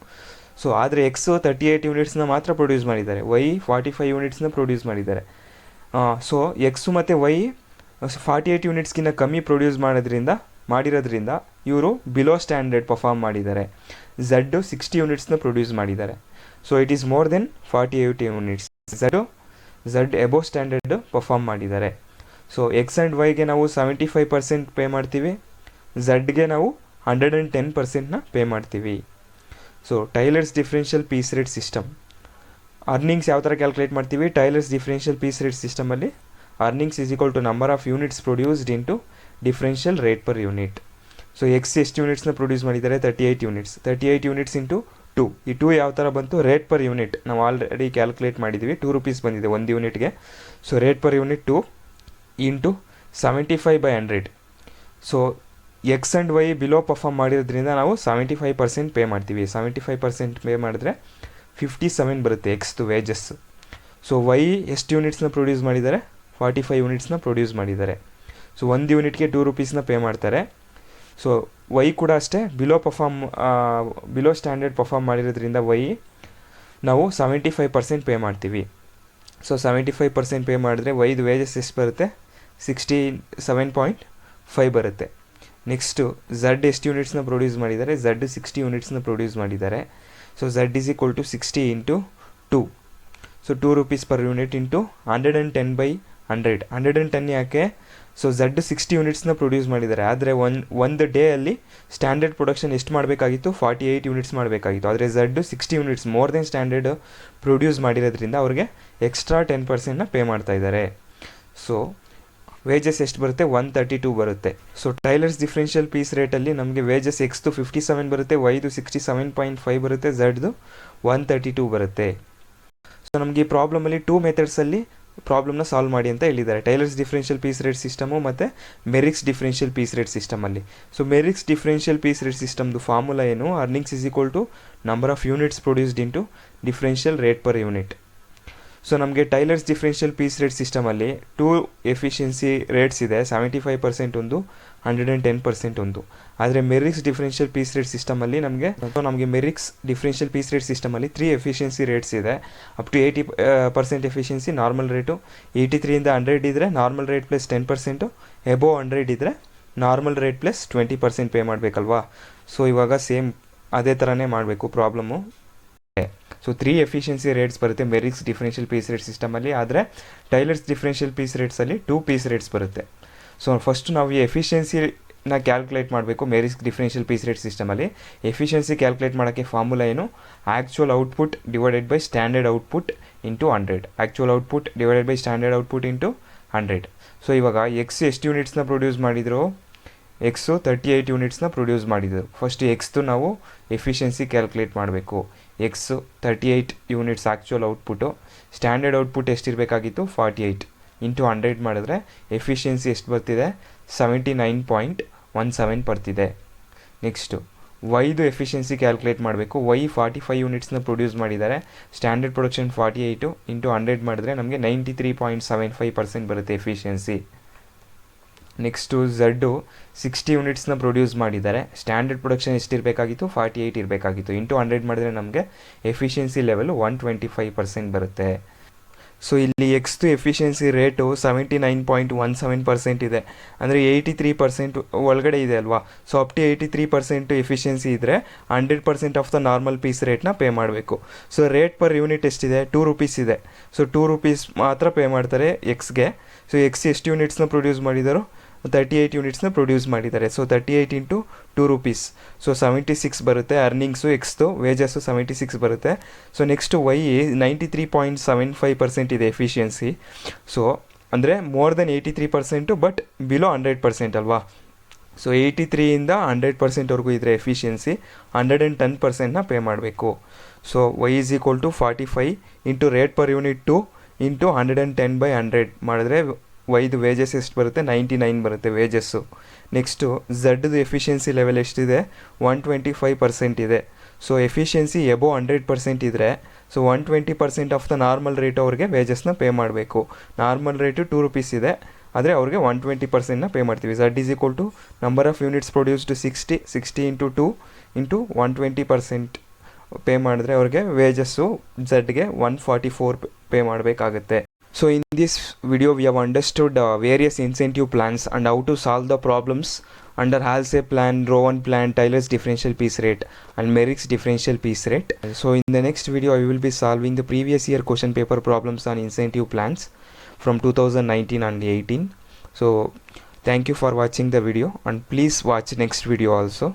ಸೊ ಆದರೆ ಎಕ್ಸು 38 ಯೂನಿಟ್ಸ್ನ ಮಾತ್ರ ಪ್ರೊಡ್ಯೂಸ್ ಮಾಡಿದ್ದಾರೆ, ವೈ 45 ಯೂನಿಟ್ಸ್ನ ಪ್ರೊಡ್ಯೂಸ್ ಮಾಡಿದ್ದಾರೆ. ಸೊ ಎಕ್ಸು ಮತ್ತು ವೈ 48 ಯೂನಿಟ್ಸ್ಗಿಂತ ಕಮ್ಮಿ ಪ್ರೊಡ್ಯೂಸ್ ಮಾಡಿರೋದ್ರಿಂದ ಇವರು ಬಿಲೋ ಸ್ಟ್ಯಾಂಡರ್ಡ್ ಪರ್ಫಾರ್ಮ್ ಮಾಡಿದ್ದಾರೆ. ಝಡ್ಡು 60 ಯೂನಿಟ್ಸ್ನ ಪ್ರೊಡ್ಯೂಸ್ ಮಾಡಿದ್ದಾರೆ. So it is more than 48 units. Z above standard perform ಮಾಡಿದ್ದಾರೆ. ಸೊ ಎಕ್ಸ್ ಆ್ಯಂಡ್ ವೈಗೆ ನಾವು 75% ಪೇ ಮಾಡ್ತೀವಿ, ಝಡ್ಗೆ ನಾವು 110%ನ ಪೇ ಮಾಡ್ತೀವಿ. So Taylor's differential piece rate system earnings ಯಾವ ಥರ ಕ್ಯಾಲ್ಕುಲೇಟ್ ಮಾಡ್ತೀವಿ? ಟೈಲರ್ಸ್ ಡಿಫ್ರೆನ್ಷಿಯಲ್ ಪೀಸ್ ರೇಟ್ ಸಿಸ್ಟಮಲ್ಲಿ earnings is equal to number of units produced into differential rate per unit. So X ಎಷ್ಟು ಯೂನಿಟ್ಸ್ನ ಪ್ರೊಡ್ಯೂಸ್ ಮಾಡಿದ್ದಾರೆ? 38 ಯೂನಿಟ್ಸ್ ಇಂಟು 2. ಈ 2 ಯಾವ ಥರ ಬಂತು? ರೇಟ್ ಪರ್ ಯೂನಿಟ್ ನಾವು ಆಲ್ರೆಡಿ ಕ್ಯಾಲ್ಕುಲೇಟ್ ಮಾಡಿದ್ದೀವಿ, 2 ರೂಪೀಸ್ ಬಂದಿದೆ ಒಂದು ಯೂನಿಟ್ಗೆ. So rate per unit 2 into 75/100. So X and Y below perform ಮಾಡಿರೋದ್ರಿಂದ ನಾವು 75% ಪೇ ಮಾಡ್ತೀವಿ. 75% ಪೇ ಮಾಡಿದ್ರೆ 57 ಬರುತ್ತೆ ಎಕ್ಸ್ದು ವೇಜಸ್. ಸೊ ವೈ ಎಷ್ಟು ಯೂನಿಟ್ಸ್ನ ಪ್ರೊಡ್ಯೂಸ್ ಮಾಡಿದ್ದಾರೆ? 45 ಯೂನಿಟ್ಸ್ನ ಪ್ರೊಡ್ಯೂಸ್ ಮಾಡಿದ್ದಾರೆ. ಸೊ ಒಂದು ಯೂನಿಟ್ಗೆ 2 ರೂಪೀಸ್ನ ಪೇ ಮಾಡ್ತಾರೆ. ಸೊ ವೈ ಕೂಡ ಅಷ್ಟೇ ಬಿಲೋ ಸ್ಟ್ಯಾಂಡರ್ಡ್ ಪರ್ಫಾರ್ಮ್ ಮಾಡಿರೋದ್ರಿಂದ ವೈ ನಾವು 75% ಪೇ ಮಾಡ್ತೀವಿ. ಸೊ 75% ಪೇ ಮಾಡಿದ್ರೆ ವೈದು ವೇಜಸ್ ಎಷ್ಟು ಬರುತ್ತೆ? 67.5 ಬರುತ್ತೆ. ನೆಕ್ಸ್ಟು ಝಡ್ ಎಷ್ಟು ಯೂನಿಟ್ಸ್ನ ಪ್ರೊಡ್ಯೂಸ್ ಮಾಡಿದ್ದಾರೆ? ಝಡ್ 60 ಯೂನಿಟ್ಸ್ನ ಪ್ರೊಡ್ಯೂಸ್ ಮಾಡಿದ್ದಾರೆ. So Z is equal to 60 into 2. So 2 rupees per unit into 110/100. 110 ಯಾಕೆ? ಸೊ ಝಡ್ 60 ಯೂನಿಟ್ಸ್ನ ಪ್ರೊಡ್ಯೂಸ್ ಮಾಡಿದ್ದಾರೆ, ಆದರೆ ಒಂದು ಡೇ ಅಲ್ಲಿ ಸ್ಟ್ಯಾಂಡರ್ಡ್ ಪ್ರೊಡಕ್ಷನ್ ಎಷ್ಟು ಮಾಡಬೇಕಾಗಿತ್ತು? 48 ಯೂನಿಟ್ಸ್ ಮಾಡಬೇಕಾಗಿತ್ತು. ಆದರೆ Z 60 units more than standard produce ಮಾಡಿರೋದ್ರಿಂದ ಅವ್ರಿಗೆ ಎಕ್ಸ್ಟ್ರಾ 10%ನ ಪೇ ಮಾಡ್ತಾ ಇದ್ದಾರೆ. ಸೊ ವೇಜಸ್ ಎಷ್ಟು ಬರುತ್ತೆ? 132 ಬರುತ್ತೆ. ಸೊ ಟೈಲರ್ಸ್ ಡಿಫ್ರೆನ್ಷಿಯಲ್ ಪೀಸ್ ರೇಟಲ್ಲಿ ನಮಗೆ ವೇಜಸ್ ಎಕ್ಸ್ದು 57 ಬರುತ್ತೆ, ವೈದು 67.5 ಬರುತ್ತೆ, ಝಡ್ದು 132 ಬರುತ್ತೆ. ಸೊ ನಮಗೆ ಈ ಪ್ರಾಬ್ಲಮಲ್ಲಿ 2 ಮೆಥಡ್ಸಲ್ಲಿ ಪ್ರಾಬ್ಲಮ್ನ ಸಾಲ್ವ್ ಮಾಡಿ ಅಂತ ಹೇಳಿದ್ದಾರೆ, Taylor's differential piece rate system ಮತ್ತು ಮೆರಿಕ್ಸ್ ಡಿಫ್ರೆನ್ಷಿಯಲ್ ಪೀಸ್ ರೇಟ್ ಸಿಸ್ಟಮಲ್ಲಿ. So Merrick's differential piece rate ಸಿಸ್ಟಮ್ದು ಫಾರ್ಮುಲಾ ಏನು? Earnings is equal to number of units produced into differential rate per unit. So ನಮಗೆ ಟೈಲರ್ಸ್ ಡಿಫ್ರೆನ್ಷಿಯಲ್ ಪೀಸ್ ರೇಟ್ ಸಿಸ್ಟಮಲ್ಲಿ 2 efficiency rates ಇದೆ, 75% ಒಂದು, 110% ಒಂದು. ಆದರೆ ಮೆರಿಕ್ಸ್ ಡಿಫ್ರೆನ್ಷಿಯಲ್ ಪೀಸ್ ರೇಟ್ ಸಿಸ್ಟಮಲ್ಲಿ ನಮಗೆ ಮೆರಿಕ್ಸ್ ಡಿಫ್ರೆನ್ಷಿಯಲ್ ಪೀಸ್ ರೇಟ್ ಸಿಸ್ಟಮಲ್ಲಿ 3 ಎಫಿಷಿಯನ್ಸಿ ರೇಟ್ಸ್ ಇದೆ. Up to 80% efficiency normal rate, 83ಇಂದ 100 ಇದ್ದರೆ ನಾರ್ಮಲ್ ರೇಟ್ ಪ್ಲಸ್ 10%, ಎಬೋವ್ 100 ಇದ್ದರೆ ನಾರ್ಮಲ್ ರೇಟ್ ಪ್ಲಸ್ 20% ಪೇ ಮಾಡಬೇಕಲ್ವಾ? ಸೊ ಇವಾಗ ಸೇಮ್ ಅದೇ ಥರನೇ ಮಾಡಬೇಕು ಪ್ರಾಬ್ಲಮ್ಮು. ಸೊ 3 ಎಫಿಷಿಯನ್ಸಿ ರೇಟ್ಸ್ ಬರುತ್ತೆ ಮೆರಿಕ್ಸ್ ಡಿಫ್ರೆನ್ಷಿಯಲ್ ಪೀಸ್ ರೇಟ್ ಸಿಸ್ಟಮಲ್ಲಿ, ಆದರೆ ಟೈಲರ್ಸ್ ಡಿಫ್ರೆನ್ಷಿಯಲ್ ಪೀಸ್ ರೇಟ್ಸಲ್ಲಿ 2 ಪೀಸ್ ರೇಟ್ಸ್ ಬರುತ್ತೆ. ಸೊ ಫಸ್ಟ್ ನಾವು ಈ ಎಫಿಷಿಯನ್ಸಿನ ಕ್ಯಾಲ್ಕುಲೇಟ್ ಮಾಡಬೇಕು ಮೆರಿಕ್ಸ್ ಡಿಫ್ರೆನ್ಷಿಯಲ್ ಪೀಸ್ ರೇಟ್ ಸಿಸ್ಟಮಲ್ಲಿ. ಎಫಿಷಿಯನ್ಸಿ ಕ್ಯಾಲ್ಕುಲೇಟ್ ಮಾಡೋಕ್ಕೆ ಫಾರ್ಮುಲಾ ಏನು? Actual output divided by standard output into 100. Actual output divided by standard output into 100. So ಇವಾಗ ಎಕ್ಸ್ ಎಷ್ಟು ಯೂನಿಟ್ಸ್ನ ಪ್ರೊಡ್ಯೂಸ್ ಮಾಡಿದ್ರು? ಎಕ್ಸು 38 ಯೂನಿಟ್ಸ್ನ ಪ್ರೊಡ್ಯೂಸ್ ಮಾಡಿದ್ರು. ಫಸ್ಟ್ ಎಕ್ಸ್ದು ನಾವು ಎಫಿಷಿಯನ್ಸಿ ಕ್ಯಾಲ್ಕುಲೇಟ್ ಮಾಡಬೇಕು. X 38 units actual output, standard output ಎಷ್ಟಿರಬೇಕಾಗಿತ್ತು? 48 ಇಂಟು 100 ಮಾಡಿದ್ರೆ ಎಫಿಷಿಯನ್ಸಿ ಎಷ್ಟು ಬರ್ತಿದೆ? 79.17 ಬರ್ತಿದೆ. ನೆಕ್ಸ್ಟು ವೈದು ಎಫಿಷಿಯನ್ಸಿ ಕ್ಯಾಲ್ಕುಲೇಟ್ ಮಾಡಬೇಕು. ವೈ 45 ಯೂನಿಟ್ಸ್ನ ಪ್ರೊಡ್ಯೂಸ್ ಮಾಡಿದ್ದಾರೆ, ಸ್ಟ್ಯಾಂಡರ್ಡ್ ಪ್ರೊಡಕ್ಷನ್ 48 ಇಂಟು 100 ಮಾಡಿದ್ರೆ ನಮಗೆ 93.75% ಬರುತ್ತೆ ಎಫಿಷಿಯನ್ಸಿ. ನೆಕ್ಸ್ಟು ಝಡ್ಡು 60 ಯೂನಿಟ್ಸ್ನ ಪ್ರೊಡ್ಯೂಸ್ ಮಾಡಿದ್ದಾರೆ, ಸ್ಟ್ಯಾಂಡರ್ಡ್ ಪ್ರೊಡಕ್ಷನ್ ಎಷ್ಟಿರಬೇಕಾಗಿತ್ತು? 48 ಇರಬೇಕಾಗಿತ್ತು. ಇಂಟು 100 ಮಾಡಿದ್ರೆ ನಮಗೆ ಎಫಿಷಿಯನ್ಸಿ ಲೆವೆಲು 125% ಬರುತ್ತೆ. ಸೊ ಇಲ್ಲಿ ಎಕ್ಸ್ದು ಎಫಿಷಿಯನ್ಸಿ ರೇಟು 79.17% ಇದೆ, ಅಂದರೆ 83% ಒಳಗಡೆ ಇದೆ ಅಲ್ವಾ? ಸೊ ಅಪ್ ಟು 83% ಎಫಿಷಿಯನ್ಸಿ ಇದ್ದರೆ 100% ಆಫ್ ದ ನಾರ್ಮಲ್ ಪೀಸ್ ರೇಟ್ನ ಪೇ ಮಾಡಬೇಕು. ಸೊ ರೇಟ್ ಪರ್ ಯೂನಿಟ್ ಎಷ್ಟಿದೆ? 2 ರೂಪೀಸ್ ಇದೆ. ಸೊ 2 ರೂಪೀಸ್ ಮಾತ್ರ ಪೇ ಮಾಡ್ತಾರೆ ಎಕ್ಸ್ಗೆ. ಸೊ ಎಕ್ಸ್ ಎಷ್ಟು ಯೂನಿಟ್ಸ್ನ ಪ್ರೊಡ್ಯೂಸ್ ಮಾಡಿದರು? 38 ಯೂನಿಟ್ಸ್ನ ಪ್ರೊಡ್ಯೂಸ್ ಮಾಡಿದ್ದಾರೆ. ಸೊ 38 ಇಂಟು 2 ರೂಪೀಸ್, ಸೊ 76 ಬರುತ್ತೆ. ಅರ್ನಿಂಗ್ಸು ಎಕ್ಸ್ದು ವೇಜಸ್ಸು 76 ಬರುತ್ತೆ. ಸೊ ನೆಕ್ಸ್ಟು ವೈ 93.75% ಇದೆ ಎಫಿಷಿಯನ್ಸಿ. ಸೊ ಅಂದರೆ ಮೋರ್ ದೆನ್ 83% ಬಟ್ ಬಿಲೋ 100% ಅಲ್ವಾ? ಸೊ 83ಇಂದ 100%ವರೆಗೂ ಇದ್ದರೆ ಎಫಿಷಿಯನ್ಸಿ 110%ನ ಪೇ ಮಾಡಬೇಕು. So y is equal to 45 into rate per unit 2 into 110/100 ಮಾಡಿದ್ರೆ ವೈದು ವೇಜಸ್ ಎಷ್ಟು ಬರುತ್ತೆ, 99 ಬರುತ್ತೆ ವೇಜಸ್ಸು. ನೆಕ್ಸ್ಟು ಝಡ್ದು ಎಫಿಷಿಯನ್ಸಿ ಲೆವೆಲ್ ಎಷ್ಟಿದೆ, 125% ಇದೆ. ಸೊ ಎಫಿಷಿಯನ್ಸಿ ಎಬೋ 100% ಇದ್ದರೆ so 120% of the normal rate ಅವ್ರಿಗೆ ವೇಜಸ್ನ ಪೇ ಮಾಡಬೇಕು. ನಾರ್ಮಲ್ ರೇಟು 2 ರೂಪೀಸ್ ಇದೆ, ಆದರೆ ಅವ್ರಿಗೆ 120%ನ ಪೇ ಮಾಡ್ತೀವಿ. Z is equal to number of units produced 60 into 2 into 120% pay ಮಾಡಿದ್ರೆ ಅವ್ರಿಗೆ ವೇಜಸ್ಸು ಝಡ್ಗೆ 144 ಪೇ ಮಾಡಬೇಕಾಗುತ್ತೆ. So in this video we have understood various incentive plans and how to solve the problems under Halsey plan, Rowan plan, Taylor's differential piece rate and Merrick's differential piece rate. So in the next video I will be solving the previous year question paper problems on incentive plans from 2019 and 18. So thank you for watching the video and please watch next video also.